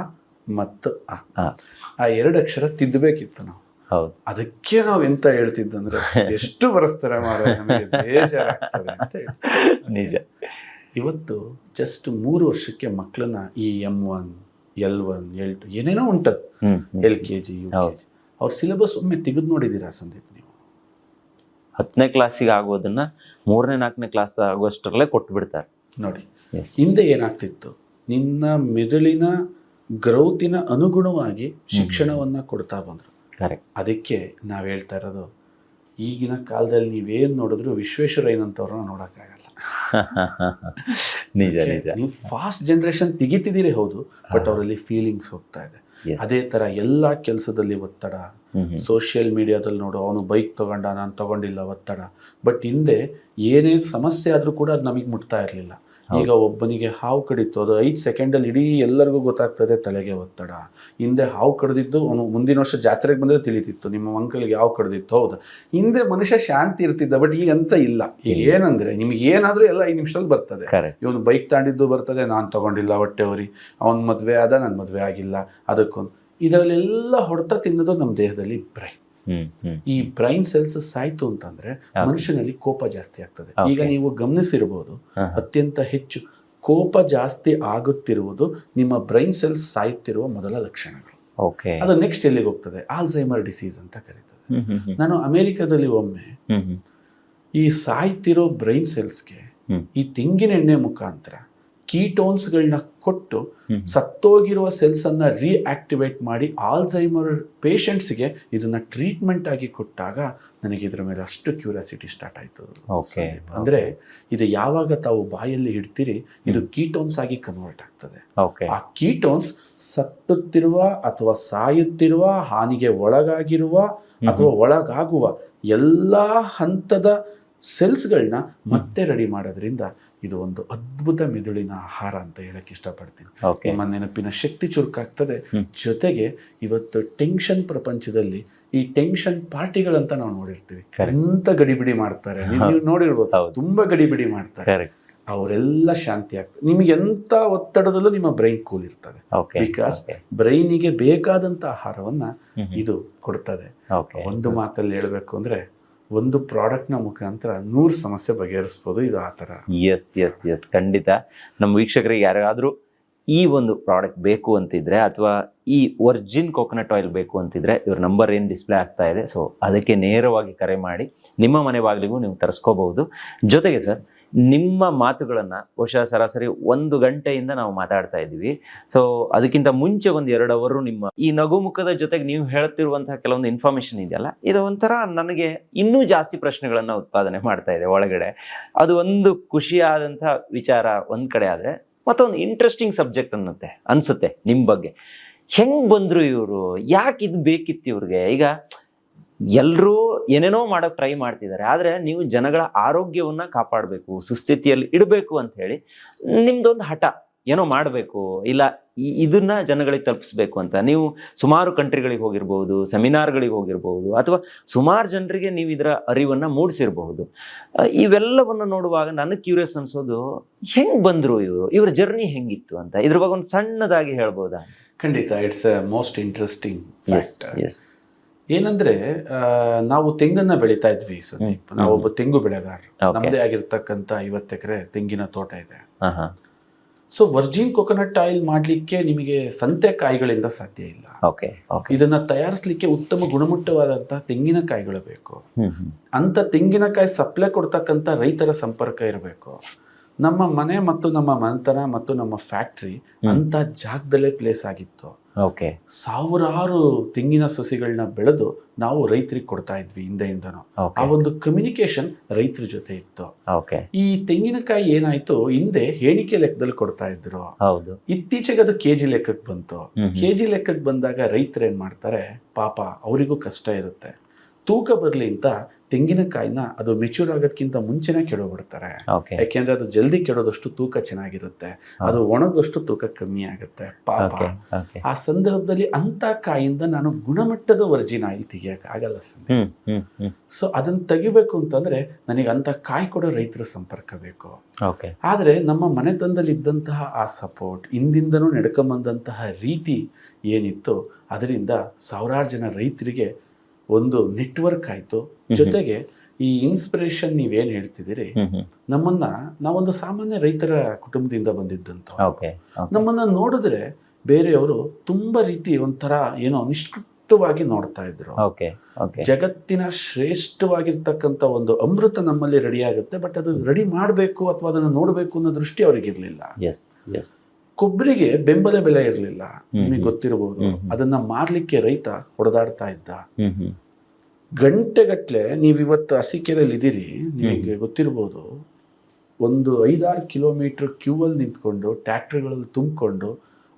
[SPEAKER 1] ಮತ್ತು ಆ 2 ಅಕ್ಷರ ತಿದ್ದಬೇಕಿತ್ತು ನಾವು. ಅದಕ್ಕೆ ನಾವು ಎಂತ ಹೇಳ್ತಿದ್ದಂದ್ರೆ, ಎಷ್ಟು ಬರೆಸ್ತಾರೆ ಮಾಡೋ, ನಮಗೆ ಬೇಜಾರಾಗ್ತದೆ ಅಂತ ಹೇಳ್ತೀವಿ.
[SPEAKER 2] ನಿಜ.
[SPEAKER 1] ಇವತ್ತು ಜಸ್ಟ್ 3 ವರ್ಷಕ್ಕೆ ಮಕ್ಕಳನ್ನ ಈ M1, L1, L2 ಏನೇನೋ ಉಂಟದು, LKG, UKG, ಅವ್ರ ಸಿಲೆಬಸ್ ಒಮ್ಮೆ ತೆಗೆದು ನೋಡಿದೀರಾ ಸಂದೀಪ್ ನೀವು?
[SPEAKER 2] 10ನೇ ಕ್ಲಾಸಿಗೆ ಆಗೋದನ್ನ 3ನೇ 4ನೇ ಕ್ಲಾಸ್ ಆಗೋಷ್ಟರಲ್ಲೇ ಕೊಟ್ಟು ಬಿಡ್ತಾರೆ
[SPEAKER 1] ನೋಡಿ. ಹಿಂದೆ ಏನಾಗ್ತಿತ್ತು, ನಿನ್ನ ಮೆದುಳಿನ ಗ್ರೌತಿನ ಅನುಗುಣವಾಗಿ ಶಿಕ್ಷಣವನ್ನ ಕೊಡ್ತಾ ಬಂದ್ರು. ಅದಕ್ಕೆ ನಾವ್ ಹೇಳ್ತಾ ಇರೋದು, ಈಗಿನ ಕಾಲದಲ್ಲಿ ನೀವೇನ್ ನೋಡಿದ್ರು ವಿಶ್ವೇಶ್ವರಯ್ಯನಂತವ್ರನ್ನ ನೋಡಕ್ಕಾಗಲ್ಲ.
[SPEAKER 2] ನಿಜ.
[SPEAKER 1] ನೀವು ಫಾಸ್ಟ್ ಜನರೇಷನ್ ತೆಗಿತಿದ್ದೀರಿ, ಹೌದು, ಬಟ್ ಅವರಲ್ಲಿ ಫೀಲಿಂಗ್ಸ್ ಹೋಗ್ತಾ ಇದೆ. ಅದೇ ತರ ಎಲ್ಲಾ ಕೆಲಸದಲ್ಲಿ ಒತ್ತಡ. ಸೋಷಿಯಲ್ ಮೀಡಿಯಾದಲ್ಲಿ ನೋಡು, ಅವನು ಬೈಕ್ ತಗೊಂಡ, ನಾನು ತಗೊಂಡಿಲ್ಲ, ಒತ್ತಡ. ಬಟ್ ಹಿಂದೆ ಏನೇ ಸಮಸ್ಯೆ ಆದ್ರೂ ಕೂಡ ಅದು ನಮಗೆ ಮುಟ್ತಾ ಇರ್ಲಿಲ್ಲ. ಈಗ ಒಬ್ಬನಿಗೆ ಹಾವು ಕಡಿತು, ಅದು 5 ಸೆಕೆಂಡಲ್ಲಿ ಇಡೀ ಎಲ್ಲರಿಗೂ ಗೊತ್ತಾಗ್ತದೆ, ತಲೆಗೆ ಒತ್ತಡ. ಹಿಂದೆ ಹಾವು ಕಡ್ದಿದ್ದು ಅವನು ಮುಂದಿನ ವರ್ಷ ಜಾತ್ರೆಗೆ ಬಂದ್ರೆ ತಿಳಿತಿತ್ತು, ನಿಮ್ಮ ಅಂಕಲ್ಗೆ ಯಾವ ಕಡ್ದಿತ್ತು. ಹೌದಾ? ಹಿಂದೆ ಮನುಷ್ಯ ಶಾಂತಿ ಇರ್ತಿದ್ದ, ಬಟ್ ಈಗ ಅಂತ ಇಲ್ಲ. ಈಗ ಏನಂದ್ರೆ, ನಿಮ್ಗೆ ಏನಾದ್ರೂ ಎಲ್ಲ 5 ನಿಮಿಷದಲ್ಲಿ ಬರ್ತದೆ. ಇವನು ಬೈಕ್ ತಾಂಡಿದ್ದು ಬರ್ತದೆ, ನಾನು ತಗೊಂಡಿಲ್ಲ, ಹೊಟ್ಟೆ ಹೊರಿ, ಅವನ್ ಮದ್ವೆ ಆದ, ನನ್ ಮದ್ವೆ ಆಗಿಲ್ಲ, ಅದಕ್ಕೊಂದು. ಇದರಲ್ಲೆಲ್ಲ ಹೊಡೆತ ತಿನ್ನೋದು ನಮ್ಮ ದೇಹದಲ್ಲಿ ಬ್ರೈನ್. ಈ ಬ್ರೈನ್ ಸೆಲ್ಸ್ ಸಾಯ್ತು ಅಂತಂದ್ರೆ ಮನುಷ್ಯನಲ್ಲಿ ಕೋಪ ಜಾಸ್ತಿ ಆಗ್ತದೆ. ಈಗ ನೀವು ಗಮನಿಸಿರ್ಬೋದು, ಅತ್ಯಂತ ಹೆಚ್ಚು ಕೋಪ ಜಾಸ್ತಿ ಆಗುತ್ತಿರುವುದು ನಿಮ್ಮ ಬ್ರೈನ್ ಸೆಲ್ಸ್ ಸಾಯುತ್ತಿರುವ ಮೊದಲ ಲಕ್ಷಣಗಳು. ಅದು ನೆಕ್ಸ್ಟ್ ಎಲ್ಲಿಗೆ ಹೋಗ್ತದೆ? ಆಲ್ಝೈಮರ್ ಡಿಸೀಸ್ ಅಂತ ಕರೀತದೆ. ನಾನು ಅಮೆರಿಕದಲ್ಲಿ ಒಮ್ಮೆ ಈ ಸಾಯ್ತಿರೋ ಬ್ರೈನ್ ಸೆಲ್ಸ್ಗೆ ಈ ತೆಂಗಿನ ಎಣ್ಣೆ ಮುಖಾಂತರ ಕೀಟೋನ್ಸ್ಗಳನ್ನ ಕೊಟ್ಟು ಸತ್ತೋಗಿರುವ ಸೆಲ್ಸ್ ಅನ್ನ ರಿಆಕ್ಟಿವೇಟ್ ಮಾಡಿ ಆಲ್ಝೈಮರ್ ಪೇಷಂಟ್ಸ್ಗೆ ಇದನ್ನ ಟ್ರೀಟ್ಮೆಂಟ್ ಆಗಿ ಕೊಟ್ಟಾಗ ನನಗೆ ಇದ್ರ ಮೇಲೆ ಅಷ್ಟು ಕ್ಯೂರಿಯಾಸಿಟಿ ಸ್ಟಾರ್ಟ್ ಆಯ್ತು. ಅಂದ್ರೆ ಇದು ಯಾವಾಗ ತಾವು ಬಾಯಲ್ಲಿ ಇಡ್ತೀರಿ, ಇದು ಕೀಟೋನ್ಸ್ ಆಗಿ ಕನ್ವರ್ಟ್ ಆಗ್ತದೆ. ಆ ಕೀಟೋನ್ಸ್ ಸತ್ತುತ್ತಿರುವ ಅಥವಾ ಸಾಯುತ್ತಿರುವ, ಹಾನಿಗೆ ಒಳಗಾಗಿರುವ ಅಥವಾ ಒಳಗಾಗುವ ಎಲ್ಲಾ ಹಂತದ ಸೆಲ್ಸ್ಗಳನ್ನ ಮತ್ತೆ ರೆಡಿ ಮಾಡೋದ್ರಿಂದ ಇದು ಒಂದು ಅದ್ಭುತ ಮೆದುಳಿನ ಆಹಾರ ಅಂತ ಹೇಳಕ್ ಇಷ್ಟಪಡ್ತೀನಿ. ನಿಮ್ಮ ನೆನಪಿನ ಶಕ್ತಿ ಚುರುಕಾಗ್ತದೆ. ಜೊತೆಗೆ ಇವತ್ತು ಟೆನ್ಷನ್ ಪ್ರಪಂಚದಲ್ಲಿ ಈ ಟೆನ್ಷನ್ ಪಾರ್ಟಿಗಳಂತ ನಾವು ನೋಡಿರ್ತೀವಿ, ಎಂತ ಗಡಿಬಿಡಿ ಮಾಡ್ತಾರೆ, ನೀವು ನೋಡಿರ್ಬೋದು, ತುಂಬಾ ಗಡಿಬಿಡಿ ಮಾಡ್ತಾರೆ. ಅವರೆಲ್ಲ ಶಾಂತಿ ಆಗ್ತದೆ. ನಿಮ್ಗೆ ಎಂತ ಒತ್ತಡದಲ್ಲೂ ನಿಮ್ಮ ಬ್ರೈನ್ ಕೂಲ್ ಇರ್ತದೆ. ಬಿಕಾಸ್ ಬ್ರೈನಿಗೆ ಬೇಕಾದಂತ ಆಹಾರವನ್ನ ಇದು ಕೊಡ್ತದೆ. ಒಂದು ಮಾತಲ್ಲಿ ಹೇಳ್ಬೇಕು ಅಂದ್ರೆ, ಒಂದು ಪ್ರಾಡಕ್ಟ್ನ ಮುಖಾಂತರ 100 ಸಮಸ್ಯೆ ಬಗೆಹರಿಸ್ಬೋದು. ಇದು ಆ ಥರ.
[SPEAKER 2] ಎಸ್ ಖಂಡಿತ. ನಮ್ಮ ವೀಕ್ಷಕರಿಗೆ ಯಾರಾದರೂ ಈ ಒಂದು ಪ್ರಾಡಕ್ಟ್ ಬೇಕು ಅಂತಿದ್ರೆ, ಅಥವಾ ಈ ವರ್ಜಿನ್ ಕೋಕೋನಟ್ ಆಯಿಲ್ ಬೇಕು ಅಂತಿದ್ರೆ, ಇವ್ರ ನಂಬರ್ ಏನು ಡಿಸ್ಪ್ಲೇ ಆಗ್ತಾ ಇದೆ, ಸೊ ಅದಕ್ಕೆ ನೇರವಾಗಿ ಕರೆ ಮಾಡಿ ನಿಮ್ಮ ಮನೆ ಬಾಗಿಲಿಗೂ ನೀವು ತರಿಸ್ಕೋಬಹುದು. ಜೊತೆಗೆ ಸರ್, ನಿಮ್ಮ ಮಾತುಗಳನ್ನು ಬಹುಶಃ ಸರಾಸರಿ 1 ಗಂಟೆಯಿಂದ ನಾವು ಮಾತಾಡ್ತಾ ಇದ್ದೀವಿ. ಸೊ ಅದಕ್ಕಿಂತ ಮುಂಚೆ 1-2 ಅವರು ನಿಮ್ಮ ಈ ನಗುಮುಖದ ಜೊತೆಗೆ ನೀವು ಹೇಳ್ತಿರುವಂತಹ ಕೆಲವೊಂದು ಇನ್ಫಾರ್ಮೇಶನ್ ಇದೆಯಲ್ಲ, ಇದು ಒಂಥರ ನನಗೆ ಇನ್ನೂ ಜಾಸ್ತಿ ಪ್ರಶ್ನೆಗಳನ್ನ ಉತ್ಪಾದನೆ ಮಾಡ್ತಾ ಇದೆ ಒಳಗಡೆ. ಅದು ಒಂದು ಖುಷಿಯಾದಂಥ ವಿಚಾರ ಒಂದ್ ಕಡೆ ಆದ್ರೆ, ಮತ್ತೊಂದು ಇಂಟ್ರೆಸ್ಟಿಂಗ್ ಸಬ್ಜೆಕ್ಟ್ ಅನ್ಸುತ್ತೆ ನಿಮ್ಮ ಬಗ್ಗೆ. ಹೆಂಗ್ ಬಂದ್ರು ಇವರು, ಯಾಕೆ ಇದು ಬೇಕಿತ್ತು ಇವ್ರಿಗೆ? ಈಗ ಎಲ್ಲರೂ ಏನೇನೋ ಮಾಡೋಕೆ ಟ್ರೈ ಮಾಡ್ತಿದ್ದಾರೆ, ಆದರೆ ನೀವು ಜನಗಳ ಆರೋಗ್ಯವನ್ನ ಕಾಪಾಡಬೇಕು, ಸುಸ್ಥಿತಿಯಲ್ಲಿ ಇಡಬೇಕು ಅಂತ ಹೇಳಿ ನಿಮ್ದೊಂದು ಹಠ. ಏನೋ ಮಾಡಬೇಕು, ಇಲ್ಲ ಇದನ್ನ ಜನಗಳಿಗೆ ತಲುಪಿಸ್ಬೇಕು ಅಂತ ನೀವು ಸುಮಾರು ಕಂಟ್ರಿಗಳಿಗೆ ಹೋಗಿರ್ಬೋದು, ಸೆಮಿನಾರ್ಗಳಿಗೆ ಹೋಗಿರ್ಬೋದು, ಅಥವಾ ಸುಮಾರು ಜನರಿಗೆ ನೀವು ಇದರ ಅರಿವನ್ನ ಮೂಡಿಸಿರ್ಬಹುದು. ಇವೆಲ್ಲವನ್ನು ನೋಡುವಾಗ ನನಗೆ ಕ್ಯೂರಿಯಸ್ ಅನ್ಸೋದು, ಹೆಂಗ್ ಬಂದ್ರು ಇವ್ರ ಜರ್ನಿ ಹೆಂಗಿತ್ತು ಅಂತ ಇದ್ರ ಬಗ್ಗೆ ಒಂದು ಸಣ್ಣದಾಗಿ ಹೇಳ್ಬೋದಾ?
[SPEAKER 1] ಖಂಡಿತ, it's a most interesting fact.
[SPEAKER 2] Yes.
[SPEAKER 1] ಏನಂದ್ರೆ ನಾವು ತೆಂಗನ್ನ ಬೆಳಿತಾ ಇದ್ವಿ ಸಂದೀಪ್. ನಾವೊಬ್ಬ ತೆಂಗು ಬೆಳೆಗಾರರು. ನಮ್ದೇ ಆಗಿರ್ತಕ್ಕಂಥ 50 ಎಕರೆ ತೆಂಗಿನ ತೋಟ ಇದೆ. ಸೊ ವರ್ಜಿನ್ ಕೊಕೊನಟ್ ಆಯಿಲ್ ಮಾಡ್ಲಿಕ್ಕೆ ನಿಮಗೆ ಸಂತೆ ಕಾಯಿಗಳಿಂದ ಸಾಧ್ಯ ಇಲ್ಲ. ಇದನ್ನ ತಯಾರಿಸಲಿಕ್ಕೆ ಉತ್ತಮ ಗುಣಮಟ್ಟವಾದಂತಹ ತೆಂಗಿನಕಾಯಿಗಳು ಬೇಕು. ಅಂತ ತೆಂಗಿನಕಾಯಿ ಸಪ್ಲೈ ಕೊಡ್ತಕ್ಕಂಥ ರೈತರ ಸಂಪರ್ಕ ಇರಬೇಕು. ನಮ್ಮ ಮನೆ ಮತ್ತು ನಮ್ಮ ಮನೆತನ ಮತ್ತು ನಮ್ಮ ಫ್ಯಾಕ್ಟ್ರಿ ಅಂತ ಜಾಗದಲ್ಲೇ ಪ್ಲೇಸ್ ಆಗಿತ್ತು. ಸಾವಿರಾರು ತೆಂಗಿನ ಸಸಿಗಳನ್ನ ಬೆಳೆದು ನಾವು ರೈತರಿಗೆ ಕೊಡ್ತಾ ಇದ್ವಿ ಹಿಂದೆಯಿಂದನೂ. ಆ ಒಂದು ಕಮ್ಯುನಿಕೇಶನ್ ರೈತರ ಜೊತೆ ಇತ್ತು. ಈ ತೆಂಗಿನಕಾಯಿ ಏನಾಯ್ತು, ಹಿಂದೆ ಹೇಳಿಕೆ ಲೆಕ್ಕದಲ್ಲಿ ಕೊಡ್ತಾ ಇದ್ರು. ಇತ್ತೀಚೆಗೆ ಅದು ಕೆಜಿ ಲೆಕ್ಕಕ್ಕೆ ಬಂತು. ಕೆಜಿ ಲೆಕ್ಕಕ್ಕೆ ಬಂದಾಗ ರೈತರು ಏನ್ ಮಾಡ್ತಾರೆ, ಪಾಪ ಅವರಿಗೂ ಕಷ್ಟ ಇರುತ್ತೆ. ತೂಕ ಬರ್ಲಿ ಅಂತ ತೆಂಗಿನಕಾಯಿನ ಅದು ಮೆಚೂರ್ ಆಗೋದಕ್ಕಿಂತ ಮುಂಚೆನೆ ಕೆಡೋಗ್ಬಿಡ್ತಾರೆ. ಯಾಕೆಂದ್ರೆ ಅದು ಜಲ್ದಿ ಕೆಡೋದಷ್ಟು ತೂಕ ಚೆನ್ನಾಗಿರುತ್ತೆ, ಅದು ಒಣದಷ್ಟು ತೂಕ ಕಮ್ಮಿ ಆಗುತ್ತೆ ಪಾಪ. ಆ ಸಂದರ್ಭದಲ್ಲಿ ಅಂತ ಕಾಯಿಂದ ನಾನು ಗುಣಮಟ್ಟದ ವರ್ಜಿನ್ ಆಯಿಲ್ ತೆಗಿಯಕ್ ಆಗಲ್ಲ ಸರ್. ಸೊ ಅದನ್ನ ತೆಗಿಬೇಕು ಅಂತಂದ್ರೆ ನನಗೆ ಅಂತ ಕಾಯಿ ಕೊಡೋ ರೈತರ ಸಂಪರ್ಕ ಬೇಕು. ಆದ್ರೆ ನಮ್ಮ ಮನೆತನದಲ್ಲಿ ಇದ್ದಂತಹ ಆ ಸಪೋರ್ಟ್, ಹಿಂದಿಂದನೂ ನಡ್ಕೊಂಬಂದಂತಹ ರೀತಿ ಏನಿತ್ತು, ಅದರಿಂದ ಸಾವಿರಾರು ಜನ ರೈತರಿಗೆ ಒಂದು ನೆಟ್ವರ್ಕ್ ಆಯ್ತು. ಜೊತೆಗೆ ಈ ಇನ್ಸ್ಪಿರೇಷನ್ ನೀವೇನ್ ಹೇಳ್ತಿದ್ದೀರಿ, ನಾವೊಂದು ಸಾಮಾನ್ಯ ರೈತರ ಕುಟುಂಬದಿಂದ ಬಂದಿದ್ದಂತ. ನಮ್ಮನ್ನ ನೋಡಿದ್ರೆ ಬೇರೆಯವರು ತುಂಬಾ ರೀತಿ ಒಂಥರ ಏನೋ ನಿಷ್ಕೃಷ್ಟವಾಗಿ ನೋಡ್ತಾ ಇದ್ರು. ಜಗತ್ತಿನ ಶ್ರೇಷ್ಠವಾಗಿರ್ತಕ್ಕಂಥ ಒಂದು ಅಮೃತ ನಮ್ಮಲ್ಲಿ ರೆಡಿ ಆಗುತ್ತೆ, ಬಟ್ ಅದು ರೆಡಿ ಮಾಡಬೇಕು ಅಥವಾ ಅದನ್ನು ನೋಡಬೇಕು ಅನ್ನೋ ದೃಷ್ಟಿ ಅವ್ರಿಗಿರ್ಲಿಲ್ಲ. ಕೊಬ್ಬರಿಗೆ ಬೆಂಬಲ ಬೆಲೆ ಇರಲಿಲ್ಲ, ನಿಮಗೆ ಗೊತ್ತಿರಬಹುದು. ಅದನ್ನ ಮಾರ್ಲಿಕ್ಕೆ ರೈತ ಹೊಡೆದಾಡ್ತಾ ಇದ್ದ. ಗಂಟೆಗಟ್ಲೆ ನೀವಿವತ್ತು ಅರಸೀಕೆರೆಯಲ್ಲಿ ಇದ್ದೀರಿ, ನಿಮಗೆ ಗೊತ್ತಿರಬಹುದು. ಒಂದು 5-6 ಕಿಲೋಮೀಟರ್ ಕ್ಯೂ ಅಲ್ಲಿ ನಿಂತ್ಕೊಂಡು ಟ್ರ್ಯಾಕ್ಟರ್ಗಳಲ್ಲಿ ತುಂಬಿಕೊಂಡು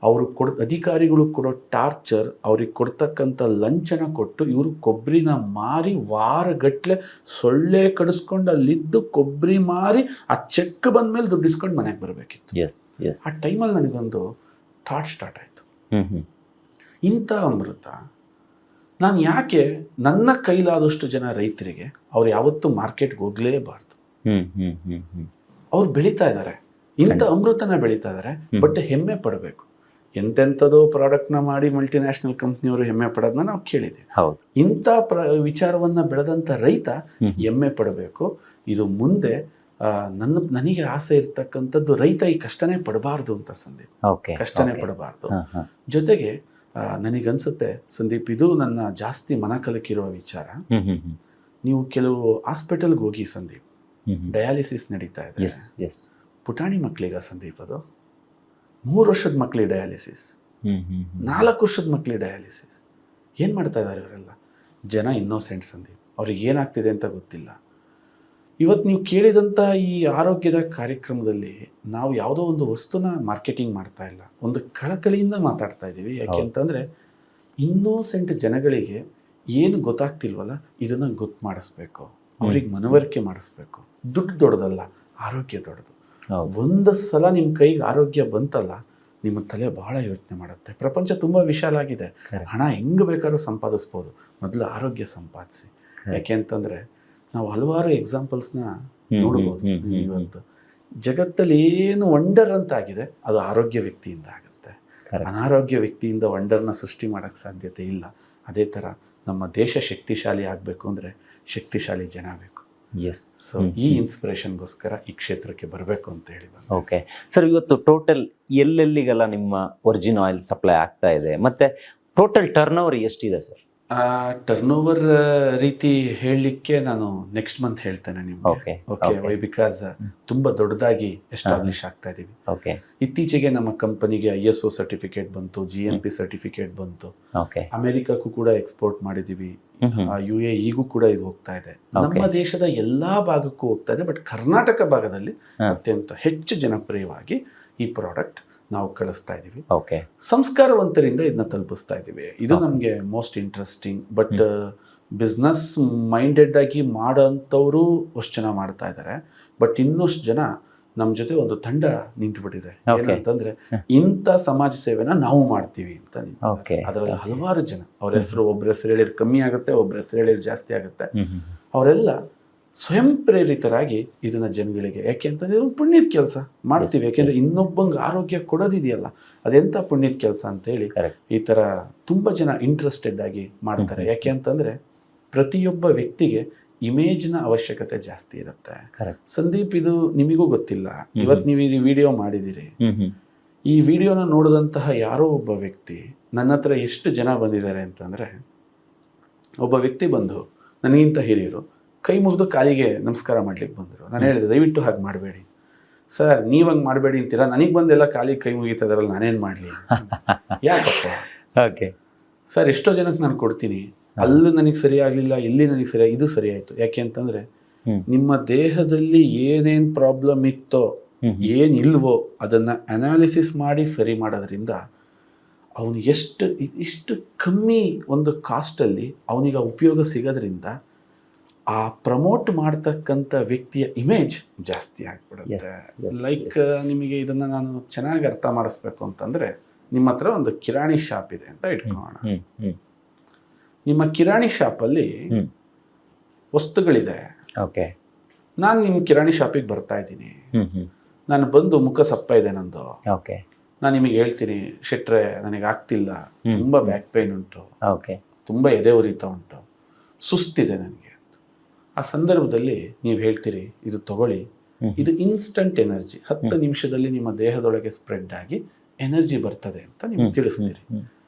[SPEAKER 1] ಅವರು ಅಧಿಕಾರಿಗಳು ಕೊಡೋ ಟಾರ್ಚರ್, ಅವ್ರಿಗೆ ಕೊಡ್ತಕ್ಕಂಥ ಲಂಚನ ಕೊಟ್ಟು ಇವರು ಕೊಬ್ಬರಿನ ಮಾರಿ ವಾರಗಟ್ಲೆ ಸೊಳ್ಳೆ ಕಡಿಸ್ಕೊಂಡು ಅಲ್ಲಿದ್ದು ಕೊಬ್ಬರಿ ಮಾರಿ ಆ ಚೆಕ್ ಬಂದ್ಮೇಲೆ ದುಡ್ಡಿಸ್ಕೊಂಡು ಮನೆಗೆ ಬರಬೇಕಿತ್ತು. ಆ ಟೈಮಲ್ಲಿ ನನಗೊಂದು ಥಾಟ್ ಸ್ಟಾರ್ಟ್ ಆಯ್ತು, ಇಂಥ ಅಮೃತ ನಾನು ಯಾಕೆ ನನ್ನ ಕೈಲಾದಷ್ಟು ಜನ ರೈತರಿಗೆ, ಅವ್ರು ಯಾವತ್ತೂ ಮಾರ್ಕೆಟ್ಗೆ ಹೋಗ್ಲೇಬಾರ್ದು. ಅವ್ರು ಬೆಳೀತಾ ಇದ್ದಾರೆ, ಇಂಥ ಅಮೃತನ ಬೆಳೀತಾ ಇದ್ದಾರೆ, ಬಟ್ ಹೆಮ್ಮೆ ಪಡಬೇಕು. ಎಂತೆಂಥದೋ ಪ್ರಾಡಕ್ಟ್ನ ಮಾಡಿ ಮಲ್ಟಿನ್ಯಾಷನಲ್ ಕಂಪ್ನಿಯವರು ಹೆಮ್ಮೆ ಪಡೋದನ್ನ ನಾವು ಕೇಳಿದ್ದೀವಿ. ಇಂಥ ವಿಚಾರವನ್ನ ಬೆಳೆದಂಥ ರೈತ ಹೆಮ್ಮೆ ಪಡಬೇಕು. ಇದು ಮುಂದೆ ನನಗೆ ಆಸೆ ಇರ್ತಕ್ಕಂಥದ್ದು, ರೈತ ಈ ಕಷ್ಟನೇ ಪಡಬಾರ್ದು ಅಂತ ಸಂದೀಪ್, ಕಷ್ಟನೇ ಪಡಬಾರ್ದು. ಜೊತೆಗೆ ನನಗನ್ಸುತ್ತೆ ಸಂದೀಪ್, ಇದು ನನ್ನ ಜಾಸ್ತಿ ಮನಕಲಕಿರುವ ವಿಚಾರ. ನೀವು ಕೆಲವು ಹಾಸ್ಪಿಟಲ್ಗೆ ಹೋಗಿ ಸಂದೀಪ್, ಡಯಾಲಿಸಿಸ್ ನಡೀತಾ ಇದೆ. ಪುಟಾಣಿ ಮಕ್ಕಳಿಗ ಸಂದೀಪ್, ಅದು 3 ವರ್ಷದ ಮಕ್ಕಳಿಗೆ ಡಯಾಲಿಸಿಸ್, 4 ವರ್ಷದ ಮಕ್ಕಳಿಗೆ ಡಯಾಲಿಸಿಸ್. ಏನು ಮಾಡ್ತಾ ಇದ್ದಾರೆ ಇವರೆಲ್ಲ? ಜನ ಇನ್ನೋಸೆಂಟ್ ಸಂದೀಪ್, ಅವ್ರಿಗೆ ಏನಾಗ್ತಿದೆ ಅಂತ ಗೊತ್ತಿಲ್ಲ. ಇವತ್ತು ನೀವು ಕೇಳಿದಂಥ ಈ ಆರೋಗ್ಯದ ಕಾರ್ಯಕ್ರಮದಲ್ಲಿ ನಾವು ಯಾವುದೋ ಒಂದು ವಸ್ತುನ ಮಾರ್ಕೆಟಿಂಗ್ ಮಾಡ್ತಾ ಇಲ್ಲ, ಒಂದು ಕಳಕಳಿಯಿಂದ ಮಾತಾಡ್ತಾ ಇದ್ದೀವಿ. ಯಾಕೆ ಅಂತಂದರೆ ಇನ್ನೋಸೆಂಟ್ ಜನಗಳಿಗೆ ಏನು ಗೊತ್ತಾಗ್ತಿಲ್ವಲ್ಲ, ಇದನ್ನು ಗೊತ್ತು ಮಾಡಿಸ್ಬೇಕು, ಅವ್ರಿಗೆ ಮನವರಿಕೆ ಮಾಡಿಸ್ಬೇಕು. ದುಡ್ಡು ದೊಡ್ಡದಲ್ಲ, ಆರೋಗ್ಯ ದೊಡ್ಡದು. ಒಂದು ಸಲ ನಿಮ್ಮ ಕೈಗೆ ಆರೋಗ್ಯ ಬಂತಲ್ಲ, ನಿಮ್ಮ ತಲೆ ಬಹಳ ಯೋಚನೆ ಮಾಡುತ್ತೆ. ಪ್ರಪಂಚ ತುಂಬ ವಿಶಾಲ ಆಗಿದೆ, ಹಣ ಹೆಂಗೆ ಬೇಕಾದ್ರೂ ಸಂಪಾದಿಸ್ಬೋದು, ಮೊದಲು ಆರೋಗ್ಯ ಸಂಪಾದಿಸಿ. ಯಾಕೆ ಅಂತಂದರೆ ನಾವು ಹಲವಾರು ಎಕ್ಸಾಂಪಲ್ಸ್ನ ನೋಡ್ಬೋದು. ಇವತ್ತು ಜಗತ್ತಲ್ಲಿ ಏನು ವಂಡರ್ ಅಂತ ಆಗಿದೆ, ಅದು ಆರೋಗ್ಯ ವ್ಯಕ್ತಿಯಿಂದ ಆಗುತ್ತೆ. ಅನಾರೋಗ್ಯ ವ್ಯಕ್ತಿಯಿಂದ ವಂಡರ್ನ ಸೃಷ್ಟಿ ಮಾಡೋಕ್ಕೆ ಸಾಧ್ಯತೆ ಇಲ್ಲ. ಅದೇ ಥರ ನಮ್ಮ ದೇಶ ಶಕ್ತಿಶಾಲಿ ಆಗಬೇಕು ಅಂದರೆ ಶಕ್ತಿಶಾಲಿ ಜನ ಬೇಕು. ಸೊ ಈ ಇನ್ಸ್ಪಿರೇಷನ್ಗೋಸ್ಕರ ಈ ಕ್ಷೇತ್ರಕ್ಕೆ ಬರಬೇಕು ಅಂತ ಹೇಳಿ.
[SPEAKER 2] ಓಕೆ ಸರ್, ಇವತ್ತು ಟೋಟಲ್ ಎಲ್ಲೆಲ್ಲಿಗೆಲ್ಲ ನಿಮ್ಮ ವರ್ಜಿನ್ ಆಯಿಲ್ ಸಪ್ಲೈ ಆಗ್ತಾ ಇದೆ, ಮತ್ತೆ ಟೋಟಲ್ ಟರ್ನ್ ಓವರ್ ಎಷ್ಟಿದೆ ಸರ್?
[SPEAKER 1] ಟರ್ನ್ ಓವರ್ ರೀತಿ ಹೇಳಲಿಕ್ಕೆ ನಾನು ನೆಕ್ಸ್ಟ್ ಮಂತ್ ಹೇಳ್ತೇನೆ ನಿಮ್ಗೆ. ವೈ ಬಿಕಾಸ್ ತುಂಬಾ ದೊಡ್ಡದಾಗಿ ಎಸ್ಟಾಬ್ಲಿಷ್ ಆಗ್ತಾ ಇದೀವಿ. ಇತ್ತೀಚೆಗೆ ನಮ್ಮ ಕಂಪನಿಗೆ ISO ಸರ್ಟಿಫಿಕೇಟ್ ಬಂತು, GMP ಸರ್ಟಿಫಿಕೇಟ್ ಬಂತು. ಅಮೆರಿಕಕ್ಕೂ ಕೂಡ ಎಕ್ಸ್ಪೋರ್ಟ್ ಮಾಡಿದೀವಿ, UAEಗೂ ಕೂಡ ಇದು ಹೋಗ್ತಾ ಇದೆ. ನಮ್ಮ ದೇಶದ ಎಲ್ಲಾ ಭಾಗಕ್ಕೂ ಹೋಗ್ತಾ ಇದೆ. ಬಟ್ ಕರ್ನಾಟಕ ಭಾಗದಲ್ಲಿ ಅತ್ಯಂತ ಹೆಚ್ಚು ಜನಪ್ರಿಯವಾಗಿ ಈ ಪ್ರಾಡಕ್ಟ್ ನಾವು ಕಳಿಸ್ತಾ ಇದೀವಿ. ಸಂಸ್ಕಾರವಂತರಿಂದ ಇದನ್ನ ತಲುಪಿಸ್ತಾ ಇದೀವಿ. ಇದು ನಮಗೆ most interesting. But business minded ಆಗಿ ಮಾಡೋಂಥವ್ರು ಅಷ್ಟು ಜನ ಮಾಡ್ತಾ ಇದ್ದಾರೆ. ಬಟ್ ಇನ್ನಷ್ಟು ಜನ ನಮ್ಮ ಜೊತೆ ಒಂದು ತಂಡ ನಿಂತುಬಿಟ್ಟಿದೆ.
[SPEAKER 2] Okay.
[SPEAKER 1] ಏನಂತಂದ್ರೆ ಇಂಥ ಸಮಾಜ ಸೇವೆನ ನಾವು ಮಾಡ್ತೀವಿ ಅಂತ
[SPEAKER 2] Okay.
[SPEAKER 1] ಅದರಲ್ಲಿ ಹಲವಾರು ಜನ, ಅವ್ರ ಹೆಸರು ಒಬ್ಬರ ಹೆಸರು ಹೇಳಿದ್ರೆ ಕಮ್ಮಿ ಆಗುತ್ತೆ, ಒಬ್ಬರ ಹೆಸರು ಹೇಳಿದ್ರೆ ಜಾಸ್ತಿ ಆಗುತ್ತೆ. ಅವರೆಲ್ಲ ಸ್ವಯಂ ಪ್ರೇರಿತರಾಗಿ ಇದನ್ನ ಜನಗಳಿಗೆ, ಯಾಕೆ ಅಂತಂದ್ರೆ ಇದು ಪುಣ್ಯದ ಕೆಲಸ ಮಾಡ್ತೀವಿ. ಯಾಕೆಂದ್ರೆ ಇನ್ನೊಬ್ಬಂಗೆ ಆರೋಗ್ಯ ಕೊಡೋದಿದೆಯಲ್ಲ, ಅದೆಂತ ಪುಣ್ಯದ ಕೆಲಸ ಅಂತ ಹೇಳಿ ಈ ತರ ತುಂಬಾ ಜನ ಇಂಟ್ರೆಸ್ಟೆಡ್ ಆಗಿ ಮಾಡ್ತಾರೆ. ಯಾಕೆ ಅಂತಂದ್ರೆ ಪ್ರತಿಯೊಬ್ಬ ವ್ಯಕ್ತಿಗೆ ಇಮೇಜ್ನ ಅವಶ್ಯಕತೆ ಜಾಸ್ತಿ ಇರುತ್ತೆ. ಸಂದೀಪ್, ಇದು ನಿಮಗೂ ಗೊತ್ತಿಲ್ಲ, ಇವತ್ತು ನೀವು ಈ ವಿಡಿಯೋ ಮಾಡಿದಿರಿ, ಈ ವಿಡಿಯೋನ ನೋಡಿದಂತಹ ಯಾರೋ ಒಬ್ಬ ವ್ಯಕ್ತಿ ನನ್ನ ಹತ್ರ ಎಷ್ಟು ಜನ ಬಂದಿದ್ದಾರೆ ಅಂತಂದ್ರೆ, ಒಬ್ಬ ವ್ಯಕ್ತಿ ಬಂದು ನನಗಿಂತ ಹಿರಿಯರು ಕೈ ಮುಗಿದು ಕಾಲಿಗೆ ನಮಸ್ಕಾರ ಮಾಡ್ಲಿಕ್ಕೆ ಬಂದರು. ನಾನು ಹೇಳಿದೆ, ದಯವಿಟ್ಟು ಹಾಗೆ ಮಾಡಬೇಡಿ ಸರ್, ನೀವು ಹಂಗೆ ಮಾಡಬೇಡಿ ಅಂತೀರಾ, ನನಗೆ ಬಂದೆಲ್ಲ ಕಾಲಿಗೆ ಕೈ ಮುಗಿತದಾರಲ್ಲ, ನಾನೇನು ಮಾಡಲಿ? ಯಾಕಪ್ಪ?
[SPEAKER 2] ಓಕೆ
[SPEAKER 1] ಸರ್, ಎಷ್ಟೋ ಜನಕ್ಕೆ ನಾನು ಕೊಡ್ತೀನಿ, ಅಲ್ಲಿ ನನಗೆ ಸರಿ ಆಗಲಿಲ್ಲ, ಇಲ್ಲಿ ನನಗೆ ಸರಿ, ಇದು ಸರಿ ಆಯಿತು. ಯಾಕೆ ಅಂತಂದರೆ ನಿಮ್ಮ ದೇಹದಲ್ಲಿ ಏನೇನು ಪ್ರಾಬ್ಲಮ್ ಇತ್ತೋ, ಏನಿಲ್ವೋ ಅದನ್ನು ಅನಾಲಿಸಿಸ್ ಮಾಡಿ ಸರಿ ಮಾಡೋದ್ರಿಂದ ಅವನು ಇಷ್ಟು ಕಮ್ಮಿ ಒಂದು ಕಾಸ್ಟಲ್ಲಿ ಅವನಿಗೆ ಉಪಯೋಗ ಸಿಗೋದ್ರಿಂದ ಆ ಪ್ರಮೋಟ್ ಮಾಡ್ತಕ್ಕಂಥ ವ್ಯಕ್ತಿಯ ಇಮೇಜ್ ಜಾಸ್ತಿ ಆಗ್ಬಿಡುತ್ತೆ. ಲೈಕ್ ನಿಮಗೆ ಇದನ್ನು ನಾನು ಚೆನ್ನಾಗಿ ಅರ್ಥ ಮಾಡಿಸ್ಬೇಕು ಅಂತಂದರೆ, ನಿಮ್ಮ ಹತ್ರ ಒಂದು ಕಿರಾಣಿ ಶಾಪ್ ಇದೆ ಅಂತ ಇಟ್ಕೊಳ್ಳೋಣ. ನಿಮ್ಮ ಕಿರಾಣಿ ಶಾಪಲ್ಲಿ ವಸ್ತುಗಳಿದೆ. ನಾನು ನಿಮ್ಮ ಕಿರಾಣಿ ಶಾಪಿಗೆ ಬರ್ತಾ ಇದ್ದೀನಿ, ನಾನು ಬಂದು ಮುಖ ಸಪ್ಪ ಇದೆ ನಂದು, ನಾನು ನಿಮಗೆ ಹೇಳ್ತೀನಿ, ಶೆಟ್ರೆ ನನಗೆ ಆಗ್ತಿಲ್ಲ, ತುಂಬ ಬ್ಯಾಕ್ ಪೇನ್ ಉಂಟು, ತುಂಬ ಎದೆ ಉರಿತಾ ಉಂಟು, ಸುಸ್ತಿದೆ ನನಗೆ. ಆ ಸಂದರ್ಭದಲ್ಲಿ ನೀವು ಹೇಳ್ತೀರಿ, ಇದು ತಗೊಳ್ಳಿ, ಇದು ಇನ್ಸ್ಟಂಟ್ ಎನರ್ಜಿ, 10 ನಿಮಿಷದಲ್ಲಿ ನಿಮ್ಮ ದೇಹದೊಳಗೆ ಸ್ಪ್ರೆಡ್ ಆಗಿ ಎನರ್ಜಿ ಬರ್ತದೆ ಅಂತ ನೀವು ತಿಳಿಸ್ತೀರಿ.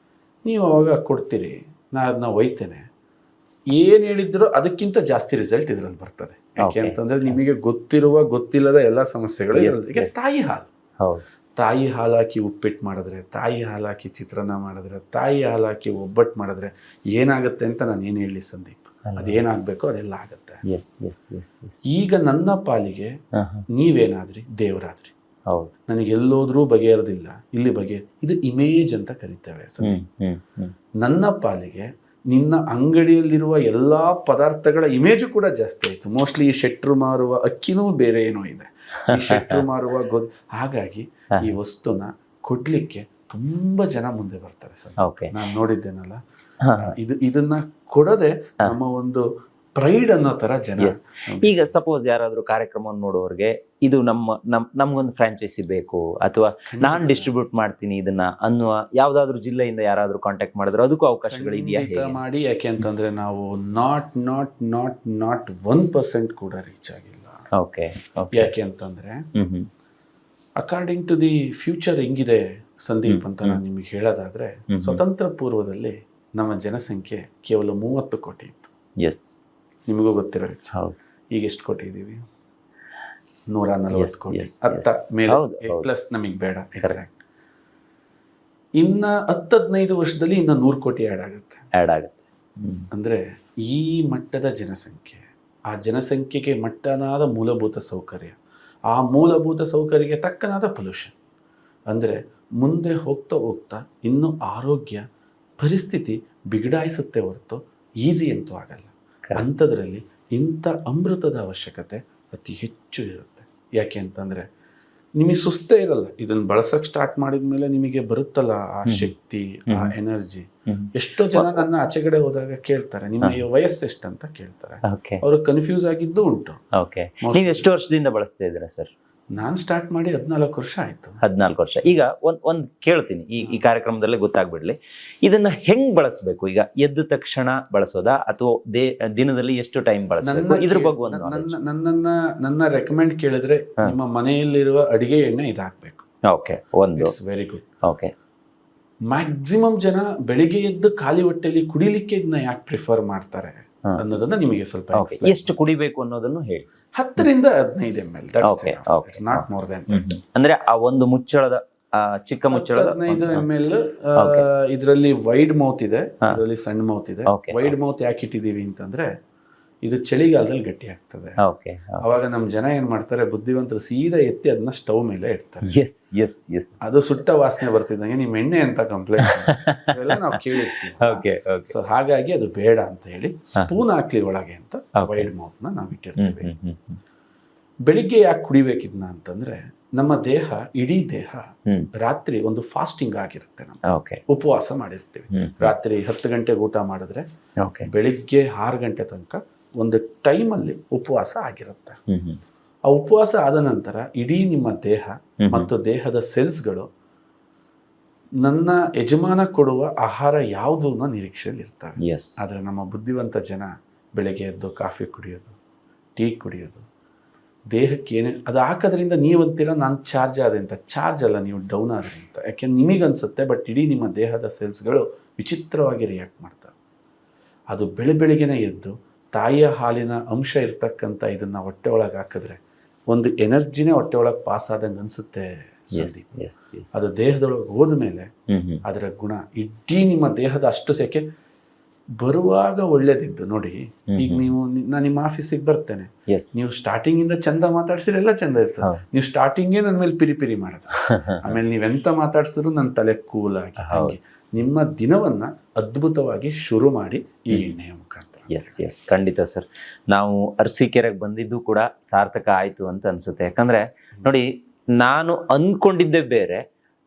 [SPEAKER 1] ನೀವು ಅವಾಗ ಕೊಡ್ತೀರಿ, ನಾನು ಅದನ್ನ ಒಯ್ತೇನೆ, ಏನು ಹೇಳಿದ್ರು ಅದಕ್ಕಿಂತ ಜಾಸ್ತಿ ರಿಸಲ್ಟ್ ಇದರಲ್ಲಿ ಬರ್ತದೆ. ಯಾಕೆ ಅಂತಂದ್ರೆ ನಿಮಗೆ ಗೊತ್ತಿಲ್ಲದ ಎಲ್ಲ ಸಮಸ್ಯೆಗಳು ಇರೋದಕ್ಕೆ ತಾಯಿ ಹಾಲು ಹಾಕಿ ಉಪ್ಪಿಟ್ಟು ಮಾಡಿದ್ರೆ, ತಾಯಿ ಹಾಲು ಹಾಕಿ ಚಿತ್ರಾನ್ನ ಮಾಡಿದ್ರೆ, ತಾಯಿ ಹಾಲು ಹಾಕಿ ಒಬ್ಬಟ್ಟು ಮಾಡಿದ್ರೆ ಏನಾಗುತ್ತೆ ಅಂತ ನಾನು ಏನು ಹೇಳಿ ಸಂದೀಪ್? ಅದೇನಾಗಬೇಕೋ ಅದೆಲ್ಲ ಆಗುತ್ತೆ. ಈಗ ನನ್ನ ಪಾಲಿಗೆ ನೀವೇನಾದ್ರಿ, ದೇವರಾದ್ರಿ, ನನಗೆಲ್ಲೋದ್ರೂ ಬಗೆಹರದಿಲ್ಲ, ಇಲ್ಲಿ ಇದು ಇಮೇಜ್ ಅಂತ ಕರಿತೇವೆ ಸಂದೀಪ್. ನನ್ನ ಪಾಲಿಗೆ ನಿನ್ನ ಅಂಗಡಿಯಲ್ಲಿರುವ ಎಲ್ಲಾ ಪದಾರ್ಥಗಳ ಇಮೇಜು ಕೂಡ ಜಾಸ್ತಿ ಆಯ್ತು. ಮೋಸ್ಟ್ಲಿ ಈ ಶೆಟ್ರು ಮಾರುವ ಅಕ್ಕಿನೂ ಬೇರೆ ಏನೋ ಇದೆ, ಈ ಶೆಟ್ರು ಮಾರುವ ಹಾಗಾಗಿ ಈ ವಸ್ತುನ ಕೊಡ್ಲಿಕ್ಕೆ ತುಂಬಾ ಜನ ಮುಂದೆ ಬರ್ತಾರೆ ಸರ್. ನಾನು ನೋಡಿದ್ದೇನಲ್ಲ, ಇದನ್ನ ಕೊಡದೆ ನಮ್ಮ ಒಂದು ಪ್ರೈಡ್ ಅನ್ನೋ ತರ ಜನ.
[SPEAKER 2] ಈಗ ಸಪೋಸ್ ಯಾರಾದ್ರೂ ಕಾರ್ಯಕ್ರಮವನ್ನು ನೋಡೋರಿಗೆ ಇದು ನಮ್ಗೊಂದು ಫ್ರಾಂಚೈಸಿ ಬೇಕು, ಅಥವಾ ನಾನ್ ಡಿಸ್ಟ್ರಿಬ್ಯೂಟ್ ಮಾಡ್ತೀನಿ ಇದನ್ನ ಅನ್ನುವ ಯಾವ್ದಾದ್ರು ಜಿಲ್ಲೆಯಿಂದ ಯಾರಾದ್ರೂ ಕಾಂಟ್ಯಾಕ್ಟ್ ಮಾಡಿದ್ರೆ ಅದಕ್ಕೂ ಅವಕಾಶಗಳು ಇದೆಯಾ?
[SPEAKER 1] ಮಾಡಿ. ಯಾಕೆ ಅಂತಂದ್ರೆ ನಾವು ನಾಟ್ 1% ಕೂಡ ರೀಚ್ ಆಗಿಲ್ಲ. ಯಾಕೆ ಅಂತಂದ್ರೆ ಅಕಾರ್ಡಿಂಗ್ ಟು ದಿ ಫ್ಯೂಚರ್ ಹೆಂಗಿದೆ ಸಂದೀಪ್ ಅಂತ ನಾನು ನಿಮಗೆ ಹೇಳೋದಾದ್ರೆ, ಸ್ವತಂತ್ರ ಪೂರ್ವದಲ್ಲಿ ನಮ್ಮ ಜನಸಂಖ್ಯೆ ಕೇವಲ 30 ಕೋಟಿ ಇತ್ತು. ನಿಮಗೂ ಗೊತ್ತಿರೋ, ಈಗ ಎಷ್ಟು ಕೋಟಿ ಇದ್ದೀವಿ? 140 ಕೋಟಿ. ಅತ್ತ ಮೇಲೆ ಪ್ಲಸ್ ನಮಗೆ ಬೇಡ. ಎಕ್ಸಾಕ್ಟ್. ಇನ್ನ 10-15 ವರ್ಷದಲ್ಲಿ ಇನ್ನ 100 ಕೋಟಿ ಆ್ಯಡ್ ಆಗುತ್ತೆ. ಅಂದ್ರೆ ಈ ಮಟ್ಟದ ಜನಸಂಖ್ಯೆ, ಆ ಜನಸಂಖ್ಯೆಗೆ ಮಟ್ಟನಾದ ಮೂಲಭೂತ ಸೌಕರ್ಯ, ಆ ಮೂಲಭೂತ ಸೌಕರ್ಯಕ್ಕೆ ತಕ್ಕನಾದ ಪೊಲ್ಯೂಷನ್. ಅಂದ್ರೆ ಮುಂದೆ ಹೋಗ್ತಾ ಹೋಗ್ತಾ ಇನ್ನು ಆರೋಗ್ಯ ಪರಿಸ್ಥಿತಿ ಬಿಗಡಾಯಿಸುತ್ತೆ ಹೊರತು ಈಸಿ ಅಂತೂ ಆಗಲ್ಲ. ಅಂಥದ್ರಲ್ಲಿ ಇಂಥ ಅಮೃತದ ಅವಶ್ಯಕತೆ ಅತಿ ಹೆಚ್ಚು ಇರುತ್ತೆ. ಯಾಕೆ ಅಂತಂದರೆ ನಿಮಗೆ ಸುಸ್ತೇ ಇರಲ್ಲ. ಇದನ್ನು ಬಳಸಕ್ಕೆ ಸ್ಟಾರ್ಟ್ ಮಾಡಿದ ಮೇಲೆ ನಿಮಗೆ ಬರುತ್ತಲ್ಲ ಆ ಶಕ್ತಿ, ಆ ಎನರ್ಜಿ. ಎಷ್ಟೋ ಜನ ನನ್ನ ಆಚೆಗಡೆ ಹೋದಾಗ ಕೇಳ್ತಾರೆ, ನಿಮ್ಮ ವಯಸ್ಸು ಎಷ್ಟಂತ ಕೇಳ್ತಾರೆ. ಅವರು ಕನ್ಫ್ಯೂಸ್ ಆಗಿದ್ದು ಉಂಟು.
[SPEAKER 2] ನೀವು ಎಷ್ಟು ವರ್ಷದಿಂದ ಬಳಸ್ತಾ ಇದ್ದೀರಾ ಸರ್?
[SPEAKER 1] ನಾನು ಸ್ಟಾರ್ಟ್ ಮಾಡಿ 14 ವರ್ಷ ಆಯ್ತು.
[SPEAKER 2] 14 ವರ್ಷ. ಈಗ ಒಂದ್ ಕೇಳ್ತೀನಿ, ಈ ಕಾರ್ಯಕ್ರಮದಲ್ಲೇ ಗೊತ್ತಾಗ್ಬಿಡ್ಲಿ, ಇದನ್ನ ಹೆಂಗ್ ಬಳಸಬೇಕು? ಈಗ ಎದ್ದ ತಕ್ಷಣ ಬಳಸೋದಾ, ಅಥವಾ ದಿನದಲ್ಲಿ ಎಷ್ಟು ಟೈಮ್ ಬಳಸಬೇಕು? ಇದ್ರ ಬಗ್ಗೆ
[SPEAKER 1] ನನ್ನ ರೆಕಮೆಂಡ್ ಕೇಳಿದ್ರೆ ನಿಮ್ಮ ಮನೆಯಲ್ಲಿರುವ ಅಡಿಗೆ ಎಣ್ಣೆ ಇದಾಗಬೇಕು. Very good. ಮ್ಯಾಕ್ಸಿಮಮ್ ಜನ ಬೆಳಿಗ್ಗೆ ಎದ್ದು ಖಾಲಿ ಹೊಟ್ಟೆಯಲ್ಲಿ ಕುಡಿಲಿಕ್ಕೆ ಇದನ್ನ ಯಾಕೆ ಪ್ರಿಫರ್ ಮಾಡ್ತಾರೆ ಅನ್ನೋದನ್ನ ನಿಮಗೆ ಸ್ವಲ್ಪ
[SPEAKER 2] ಎಷ್ಟು ಕುಡಿಬೇಕು ಅನ್ನೋದನ್ನು ಹೇಳಿ.
[SPEAKER 1] 10ರಿಂದ 15 ml. Not more than.
[SPEAKER 2] ಅಂದ್ರೆ ಆ ಒಂದು ಮುಚ್ಚಳದ ಚಿಕ್ಕ ಮುಚ್ಚಳದ
[SPEAKER 1] 15 ml. ಇದರಲ್ಲಿ ವೈಡ್ ಮೌತ್ ಇದೆ, ಇದರಲ್ಲಿ ಸಣ್ಣ ಮೌತ್ ಇದೆ. ವೈಡ್ ಮೌತ್ ಯಾಕೆ ಇಟ್ಟಿದೀವಿ ಅಂತಂದ್ರೆ ಇದು ಚಳಿಗಾಲದಲ್ಲಿ ಗಟ್ಟಿ ಆಗ್ತದೆ. ಅವಾಗ ನಮ್ ಜನ ಏನ್ ಮಾಡ್ತಾರೆ, ಬುದ್ಧಿವಂತರು ಸೀದಾ ಎತ್ತಿ ಅದನ್ನ ಸ್ಟವ್ ಮೇಲೆ ಇಡ್ತಾರೆ. ಅದು ಸುಟ್ಟ ವಾಸನೆ ಬರ್ತಿದ್ದಂಗೆ ನಿಮ್ ಎಣ್ಣೆ ಅಂತ ಕಂಪ್ಲೇಂಟ್ ಎಲ್ಲ ನಾವು ಕೇಳಿರ್ತೀವಿ. ಸೊ ಹಾಗಾಗಿ ಅದು ಬೇಡ ಅಂತ ಹೇಳಿ ಸ್ಪೂನ್ ಹಾಕ್ಲಿ ಒಳಗೆ ಅಂತ ವೈಡ್ ಮೌತ್ ನ ನಾವು ಇಟ್ಟಿರ್ತೀವಿ. ಬೆಳಿಗ್ಗೆ ಯಾಕೆ ಕುಡಿಬೇಕಿದ್ನ ಅಂತಂದ್ರೆ ನಮ್ಮ ದೇಹ, ಇಡೀ ದೇಹ ರಾತ್ರಿ ಒಂದು ಫಾಸ್ಟಿಂಗ್ ಆಗಿರುತ್ತೆ,
[SPEAKER 2] ಓಕೆ,
[SPEAKER 1] ಉಪವಾಸ ಮಾಡಿರ್ತೀವಿ. ರಾತ್ರಿ 10 ಗಂಟೆಗೆ ಊಟ ಮಾಡಿದ್ರೆ
[SPEAKER 2] ಓಕೆ,
[SPEAKER 1] ಬೆಳಿಗ್ಗೆ 6 ಗಂಟೆ ತನಕ ಒಂದು ಟೈಮಲ್ಲಿ ಉಪವಾಸ ಆಗಿರುತ್ತೆ. ಆ ಉಪವಾಸ ಆದ ನಂತರ ಇಡೀ ನಿಮ್ಮ ದೇಹ ಮತ್ತು ದೇಹದ ಸೆಲ್ಸ್ಗಳು ನನ್ನ ಯಜಮಾನ ಕೊಡುವ ಆಹಾರ ಯಾವುದು ಅನ್ನೋ ನಿರೀಕ್ಷೆಯಲ್ಲಿ ಇರ್ತವೆ. ಆದರೆ ನಮ್ಮ ಬುದ್ಧಿವಂತ ಜನ ಬೆಳಗ್ಗೆ ಎದ್ದು ಕಾಫಿ ಕುಡಿಯೋದು, ಟೀ ಕುಡಿಯೋದು, ದೇಹಕ್ಕೆ ಏನೇ ಅದು ಹಾಕೋದ್ರಿಂದ ನೀವಂತೀರ ನಾನು ಚಾರ್ಜ್ ಆದೆ ಅಂತ. ಚಾರ್ಜ್ ಅಲ್ಲ, ನೀವು ಡೌನ್ ಆದ್ರೆ ಅಂತ. ಯಾಕೆಂದ್ರೆ ನಿಮಗನ್ಸುತ್ತೆ, ಬಟ್ ಇಡೀ ನಿಮ್ಮ ದೇಹದ ಸೆಲ್ಸ್ಗಳು ವಿಚಿತ್ರವಾಗಿ ರಿಯಾಕ್ಟ್ ಮಾಡ್ತವೆ. ಅದು ಬೆಳಿಗ್ಗೆನೆ ಎದ್ದು ತಾಯಿಯ ಹಾಲಿನ ಅಂಶ ಇರ್ತಕ್ಕಂಥ ಇದನ್ನ ಹೊಟ್ಟೆ ಒಳಗೆ ಹಾಕಿದ್ರೆ ಒಂದು ಎನರ್ಜಿನೇ ಹೊಟ್ಟೆ ಒಳಗೆ ಪಾಸ್ ಆದಂಗೆ ಅನ್ಸುತ್ತೆ. ಅದು ದೇಹದೊಳಗೆ ಹೋದ್ಮೇಲೆ ಅದರ ಗುಣ ಇಡೀ ನಿಮ್ಮ ದೇಹದ ಅಷ್ಟು ಸೆಕೆ ಬರುವಾಗ ಒಳ್ಳೇದಿದ್ದು ನೋಡಿ. ಈಗ ನಾನು ನಿಮ್ಮ ಆಫೀಸಿಗೆ ಬರ್ತೇನೆ, ನೀವು ಸ್ಟಾರ್ಟಿಂಗ್ ಇಂದ ಚಂದ ಮಾತಾಡ್ಸಿದ್ರೆ ಎಲ್ಲ ಚಂದ ಇರ್ತದೆ. ನೀವು ಸ್ಟಾರ್ಟಿಂಗೇ ನನ್ನ ಮೇಲೆ ಪಿರಿ ಮಾಡೋದು, ಆಮೇಲೆ ನೀವೆಂತ ಮಾತಾಡ್ಸಿದ್ರು ನನ್ನ ತಲೆ ಕೂಲ್ ಆಗಿ ಹಾಗೆ ನಿಮ್ಮ ದಿನವನ್ನ ಅದ್ಭುತವಾಗಿ ಶುರು ಮಾಡಿ ಈ ಎಣ್ಣೆಯ ಮುಖಾಂತರ.
[SPEAKER 2] ಎಸ್ ಖಂಡಿತ ಸರ್. ನಾವು ಅರಸೀಕೆರೆಗೆ ಬಂದಿದ್ದು ಕೂಡ ಸಾರ್ಥಕ ಆಯ್ತು ಅಂತ ಅನ್ಸುತ್ತೆ. ಯಾಕಂದ್ರೆ ನೋಡಿ, ನಾನು ಅಂದ್ಕೊಂಡಿದ್ದೇ ಬೇರೆ,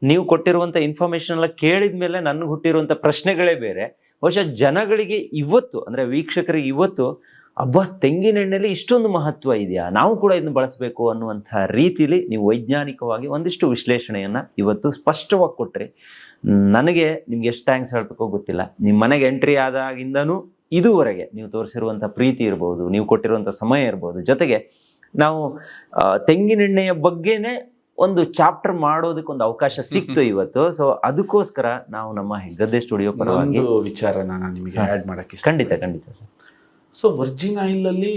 [SPEAKER 2] ನೀವು ಕೊಟ್ಟಿರುವಂತ ಇನ್ಫಾರ್ಮೇಶನ್ ಎಲ್ಲ ಕೇಳಿದ್ಮೇಲೆ ನನ್ಗೆ ಹುಟ್ಟಿರುವಂತ ಪ್ರಶ್ನೆಗಳೇ ಬೇರೆ. ಬಹುಶಃ ಜನಗಳಿಗೆ ಇವತ್ತು, ಅಂದ್ರೆ ವೀಕ್ಷಕರಿಗೆ ಇವತ್ತು, ಅಬ್ಬಾ ತೆಂಗಿನ ಎಣ್ಣೆಲಿ ಇಷ್ಟೊಂದು ಮಹತ್ವ ಇದೆಯಾ, ನಾವು ಕೂಡ ಇದನ್ನು ಬಳಸಬೇಕು ಅನ್ನುವಂಥ ರೀತಿಲಿ ನೀವು ವೈಜ್ಞಾನಿಕವಾಗಿ ಒಂದಿಷ್ಟು ವಿಶ್ಲೇಷಣೆಯನ್ನ ಇವತ್ತು ಸ್ಪಷ್ಟವಾಗಿ ಕೊಟ್ರಿ. ನನಗೆ ನಿಮ್ಗೆ ಎಷ್ಟು ಥ್ಯಾಂಕ್ಸ್ ಹೇಳ್ಬೇಕೋ ಗೊತ್ತಿಲ್ಲ. ನಿಮ್ಮ ಮನೆಗೆ ಎಂಟ್ರಿ ಆದಾಗಿಂದನೂ ಇದುವರೆಗೆ ನೀವು ತೋರಿಸಿರುವಂಥ ಪ್ರೀತಿ ಇರ್ಬೋದು, ನೀವು ಕೊಟ್ಟಿರುವಂಥ ಸಮಯ ಇರ್ಬೋದು, ಜೊತೆಗೆ ನಾವು ತೆಂಗಿನೆಣ್ಣೆಯ ಬಗ್ಗೆನೇ ಒಂದು ಚಾಪ್ಟರ್ ಮಾಡೋದಕ್ಕೆ ಒಂದು ಅವಕಾಶ ಸಿಕ್ತು ಇವತ್ತು. ಸೊ ಅದಕ್ಕೋಸ್ಕರ ನಾವು ನಮ್ಮ ಹೆಗ್ಗದ್ದೆ ಸ್ಟುಡಿಯೋ ಪರವಾಗಿ
[SPEAKER 1] ವಿಚಾರನ ನಾನು ನಿಮಗೆ ಆ್ಯಡ್ ಮಾಡಕ್ಕೆ
[SPEAKER 2] ಖಂಡಿತ ಸರ್.
[SPEAKER 1] ಸೊ ವರ್ಜಿನ್ ಆಯಿಲ್ ಅಲ್ಲಿ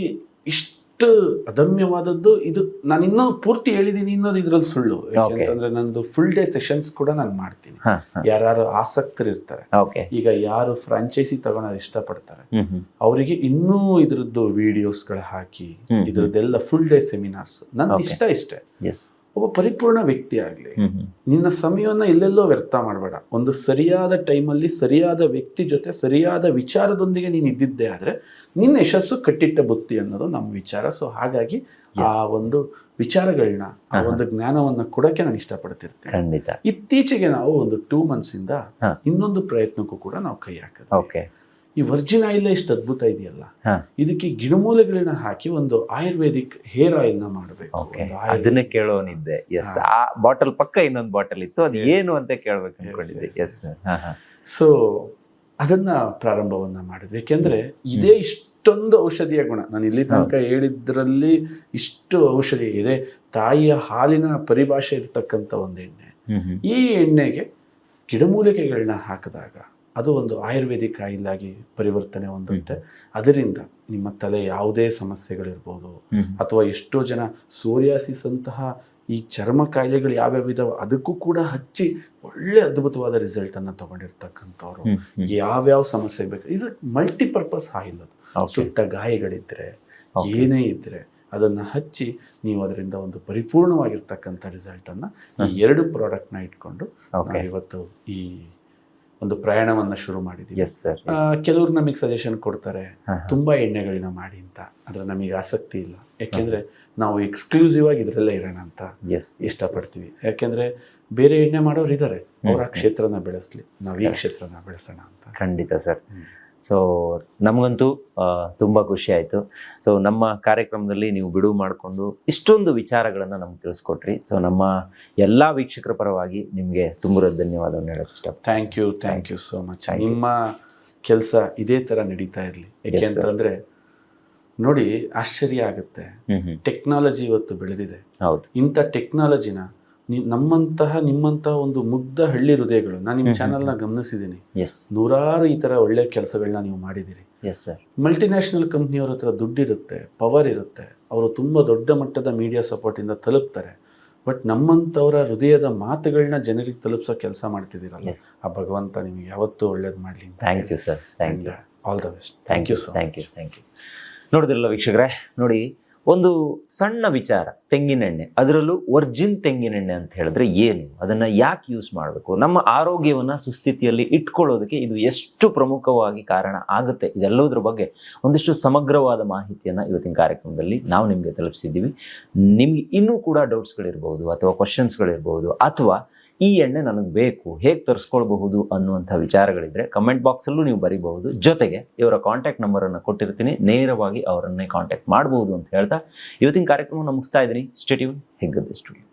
[SPEAKER 1] ಇಷ್ಟು ಅದಮ್ಯವಾದದ್ದು ಇದು ನಾನು ಇನ್ನೂ ಪೂರ್ತಿ ಹೇಳಿದೀನಿ ಅನ್ನೋದು ಇದ್ರಲ್ಲಿ ಸುಳ್ಳು. ಯಾಕೆಂತಂದ್ರೆ ನಂದು ಫುಲ್ ಡೇ ಸೆಷನ್ಸ್ ಕೂಡ ನಾನು ಮಾಡ್ತೀನಿ. ಯಾರು ಆಸಕ್ತರು ಇರ್ತಾರೆ, ಈಗ ಯಾರು ಫ್ರಾಂಚೈಸಿ ತಗೊಳೋದು ಇಷ್ಟಪಡ್ತಾರೆ, ಅವರಿಗೆ ಇನ್ನೂ ಇದ್ರದ್ದು ವಿಡಿಯೋಸ್ಗಳು ಹಾಕಿ ಇದ್ರದ್ದೆಲ್ಲ ಫುಲ್ ಡೇ ಸೆಮಿನಾರ್ಸ್ ನನ್ನ ಇಷ್ಟೇ. ಒಬ್ಬ ಪರಿಪೂರ್ಣ ವ್ಯಕ್ತಿ ಆಗಲಿ, ನಿನ್ನ ಸಮಯವನ್ನ ಎಲ್ಲೆಲ್ಲೋ ವ್ಯರ್ಥ ಮಾಡಬೇಡ. ಒಂದು ಸರಿಯಾದ ಟೈಮಲ್ಲಿ ಸರಿಯಾದ ವ್ಯಕ್ತಿ ಜೊತೆ ಸರಿಯಾದ ವಿಚಾರದೊಂದಿಗೆ ನೀನು ಇದ್ದಿದ್ದೆ ಆದ್ರೆ ನಿನ್ನ ಯಶಸ್ಸು ಕಟ್ಟಿಟ್ಟ ಬುತ್ತಿ ಅನ್ನೋದು ನಮ್ಮ ವಿಚಾರ. ಸೊ ಹಾಗಾಗಿ ಆ ಒಂದು ವಿಚಾರಗಳನ್ನ, ಆ ಒಂದು ಜ್ಞಾನವನ್ನ ಕೊಡಕ್ಕೆ ನಾನು ಇಷ್ಟಪಡ್ತಿರ್ತೀನಿ. ಇತ್ತೀಚೆಗೆ ನಾವು ಒಂದು 2 months ಇಂದ ಇನ್ನೊಂದು ಪ್ರಯತ್ನಕ್ಕೂ ಕೂಡ ನಾವು ಕೈ ಹಾಕೋದು. ಈ ವರ್ಜಿನ್ ಆಯಿಲ್ ಎಷ್ಟು ಅದ್ಭುತ ಇದೆಯಲ್ಲ, ಇದಕ್ಕೆ ಗಿಡಮೂಲೆಗಳನ್ನ ಹಾಕಿ ಒಂದು ಆಯುರ್ವೇದಿಕ್ ಹೇರ್ ಆಯಿಲ್ ನ ಮಾಡಬೇಕು.
[SPEAKER 2] ಅದನ್ನ ಕೇಳೋನಿದ್ದೆ. ಆ ಬಾಟಲ್ ಪಕ್ಕ ಇನ್ನೊಂದು ಬಾಟಲ್ ಇತ್ತು, ಅದು ಏನು ಅಂತ ಕೇಳ್ಬೇಕು ಅನ್ಕೊಂಡಿದ್ದೆ.
[SPEAKER 1] ಸೊ ಅದನ್ನ ಪ್ರಾರಂಭವನ್ನ ಮಾಡಿದ್ವಿ. ಯಾಕೆಂದ್ರೆ ಇದೇ ಇಷ್ಟೊಂದು ಔಷಧಿಯ ಗುಣ, ನಾನು ಇಲ್ಲಿ ತನಕ ಹೇಳಿದ್ರಲ್ಲಿ ಇಷ್ಟು ಔಷಧಿ ಇದೆ. ತಾಯಿಯ ಹಾಲಿನ ಪರಿಭಾಷೆ ಇರ್ತಕ್ಕಂಥ ಒಂದು ಎಣ್ಣೆ. ಈ ಎಣ್ಣೆಗೆ ಗಿಡಮೂಲಿಕೆಗಳನ್ನ ಹಾಕಿದಾಗ ಅದು ಒಂದು ಆಯುರ್ವೇದಿಕ್ ಆಯಿಲ್ ಆಗಿ ಪರಿವರ್ತನೆ ಹೊಂದುತ್ತೆ. ಅದರಿಂದ ನಿಮ್ಮ ತಲೆ ಯಾವುದೇ ಸಮಸ್ಯೆಗಳಿರ್ಬೋದು, ಅಥವಾ ಎಷ್ಟೋ ಜನ ಸೋರಿಯಾಸಿಸ್ ಅಂತಹ ಈ ಚರ್ಮ ಕಾಯಿಲೆಗಳು ಯಾವ್ಯಾವ ಇದಾವೆ ಅದಕ್ಕೂ ಕೂಡ ಹಚ್ಚಿ ಒಳ್ಳೆ ಅದ್ಭುತವಾದ ರಿಸಲ್ಟ್ ಅನ್ನ ತಗೊಂಡಿರ್ತಕ್ಕಂಥವ್ರು. ಯಾವ್ಯಾವ ಸಮಸ್ಯೆ ಬೇಕು, ಇದು ಮಲ್ಟಿಪರ್ಪಸ್ ಆಯಿಲ್. ಅದು ಸುಟ್ಟ ಗಾಯಗಳಿದ್ರೆ, ಏನೇ ಇದ್ರೆ ಅದನ್ನ ಹಚ್ಚಿ ನೀವು ಅದರಿಂದ ಒಂದು ಪರಿಪೂರ್ಣವಾಗಿರ್ತಕ್ಕಂಥ ರಿಸಲ್ಟ್ ಅನ್ನ ಈ 2 ಪ್ರಾಡಕ್ಟ್ನ ಇಟ್ಕೊಂಡು ನಾವು ಇವತ್ತು ಈ ಒಂದು ಪ್ರಯಾಣವನ್ನ ಶುರು ಮಾಡಿದ್ದೀವಿ. ಕೆಲವರು ನಮಗೆ ಸಜೆಷನ್ ಕೊಡ್ತಾರೆ ತುಂಬಾ ಎಣ್ಣೆಗಳನ್ನ ಮಾಡಿ ಅಂತ, ಆದ್ರೆ ನಮಗೆ ಆಸಕ್ತಿ ಇಲ್ಲ. ಯಾಕೆಂದ್ರೆ ನಾವು ಎಕ್ಸ್ಕ್ಲೂಸಿವ್ ಆಗಿ ಇದ್ರಲ್ಲೇ ಇರೋಣ ಅಂತ ಇಷ್ಟಪಡ್ತೀವಿ. ಯಾಕೆಂದ್ರೆ ಬೇರೆ ಎಣ್ಣೆ ಮಾಡೋರು ಇದ್ದಾರೆ, ಅವ್ರ ಆ ಕ್ಷೇತ್ರನ ಬೆಳೆಸ್ಲಿ, ನಾವು ಈ ಕ್ಷೇತ್ರನ ಬೆಳೆಸೋಣ ಅಂತ.
[SPEAKER 2] ಖಂಡಿತ ಸರ್. ಸೊ ನಮಗಂತೂ ತುಂಬ ಖುಷಿ ಆಯಿತು. ಸೊ ನಮ್ಮ ಕಾರ್ಯಕ್ರಮದಲ್ಲಿ ನೀವು ಬಿಡುವು ಮಾಡಿಕೊಂಡು ಇಷ್ಟೊಂದು ವಿಚಾರಗಳನ್ನು ನಮ್ಗೆ ತಿಳಿಸ್ಕೊಟ್ರಿ. ಸೊ ನಮ್ಮ ಎಲ್ಲ ವೀಕ್ಷಕರ ಪರವಾಗಿ ನಿಮಗೆ ತುಂಬ ಧನ್ಯವಾದವನ್ನು ಹೇಳೋಕ್ಕೆ ಇಷ್ಟ.
[SPEAKER 1] Thank you so much. ನಿಮ್ಮ ಕೆಲಸ ಇದೇ ಥರ ನಡೀತಾ ಇರಲಿ. ಯಾಕೆ ಅಂತಂದರೆ ನೋಡಿ, ಆಶ್ಚರ್ಯ ಆಗುತ್ತೆ. ಟೆಕ್ನಾಲಜಿ ಇವತ್ತು ಬೆಳೆದಿದೆ.
[SPEAKER 2] ಹೌದು,
[SPEAKER 1] ಇಂಥ ಟೆಕ್ನಾಲಜಿನ ನಿಮ್ಮಂತಹ ಒಂದು ಮುಗ್ಧ ಹಳ್ಳಿ ಹೃದಯಗಳು, ನಾನು ನಿಮ್ಮ ಚಾನಲ್ನ ಗಮನಿಸಿದ್ದೀನಿ. ನೂರಾರು ಈ ತರ ಒಳ್ಳೆ ಕೆಲಸಗಳನ್ನ ನೀವು ಮಾಡಿದ್ದೀರಿ. ಮಲ್ಟಿನ್ಯಾಷನಲ್ ಕಂಪ್ನಿಯವ್ರ ಹತ್ರ ದುಡ್ಡಿರುತ್ತೆ, ಪವರ್ ಇರುತ್ತೆ, ಅವರು ತುಂಬಾ ದೊಡ್ಡ ಮಟ್ಟದ ಮೀಡಿಯಾ ಸಪೋರ್ಟ್ ಇಂದ ತಲುಪ್ತಾರೆ. ಬಟ್ ನಮ್ಮಂಥವರ ಹೃದಯದ ಮಾತುಗಳನ್ನ ಜನರಿಗೆ ತಲುಪಿಸೋ ಕೆಲಸ ಮಾಡ್ತಿದ್ದೀರಲ್ಲ, ಆ ಭಗವಂತ ನಿಮಗೆ ಯಾವತ್ತೂ ಒಳ್ಳೇದು ಮಾಡಲಿ.
[SPEAKER 2] Thank you sir. Thank you.
[SPEAKER 1] All the best. Thank you.
[SPEAKER 2] ನೋಡಿದ್ರಲ್ಲ ವೀಕ್ಷಕರೇ, ನೋಡಿ, ಒಂದು ಸಣ್ಣ ವಿಚಾರ, ತೆಂಗಿನೆಣ್ಣೆ, ಅದರಲ್ಲೂ ವರ್ಜಿನ್ ತೆಂಗಿನೆಣ್ಣೆ ಅಂತ ಹೇಳಿದ್ರೆ ಏನು, ಅದನ್ನು ಯಾಕೆ ಯೂಸ್ ಮಾಡಬೇಕು, ನಮ್ಮ ಆರೋಗ್ಯವನ್ನು ಸುಸ್ಥಿತಿಯಲ್ಲಿ ಇಟ್ಕೊಳ್ಳೋದಕ್ಕೆ ಇದು ಎಷ್ಟು ಪ್ರಮುಖವಾಗಿ ಕಾರಣ ಆಗುತ್ತೆ, ಇದೆಲ್ಲದರ ಬಗ್ಗೆ ಒಂದಿಷ್ಟು ಸಮಗ್ರವಾದ ಮಾಹಿತಿಯನ್ನು ಇವತ್ತಿನ ಕಾರ್ಯಕ್ರಮದಲ್ಲಿ ನಾವು ನಿಮಗೆ ತಲುಪಿಸಿದ್ದೀವಿ. ನಿಮ್ಗೆ ಇನ್ನೂ ಕೂಡ ಡೌಟ್ಸ್ಗಳಿರ್ಬೋದು ಅಥವಾ ಕ್ವಶನ್ಸ್ಗಳಿರ್ಬೋದು, ಅಥವಾ ಈ ಎಣ್ಣೆ ನನಗೆ ಬೇಕು, ಹೇಗೆ ತರಿಸ್ಕೊಳ್ಬಹುದು ಅನ್ನುವಂಥ ವಿಚಾರಗಳಿದ್ರೆ ಕಮೆಂಟ್ ಬಾಕ್ಸಲ್ಲೂ ನೀವು ಬರೀಬಹುದು. ಜೊತೆಗೆ ಇವರ ಕಾಂಟ್ಯಾಕ್ಟ್ ನಂಬರನ್ನು ಕೊಟ್ಟಿರ್ತೀನಿ, ನೇರವಾಗಿ ಅವರನ್ನೇ ಕಾಂಟ್ಯಾಕ್ಟ್ ಮಾಡಬಹುದು ಅಂತ ಹೇಳ್ತಾ ಇವತ್ತಿನ ಕಾರ್ಯಕ್ರಮ ಮುಗಿಸ್ತಾ ಇದ್ದೀನಿ. Stay tune, Heggadde studio.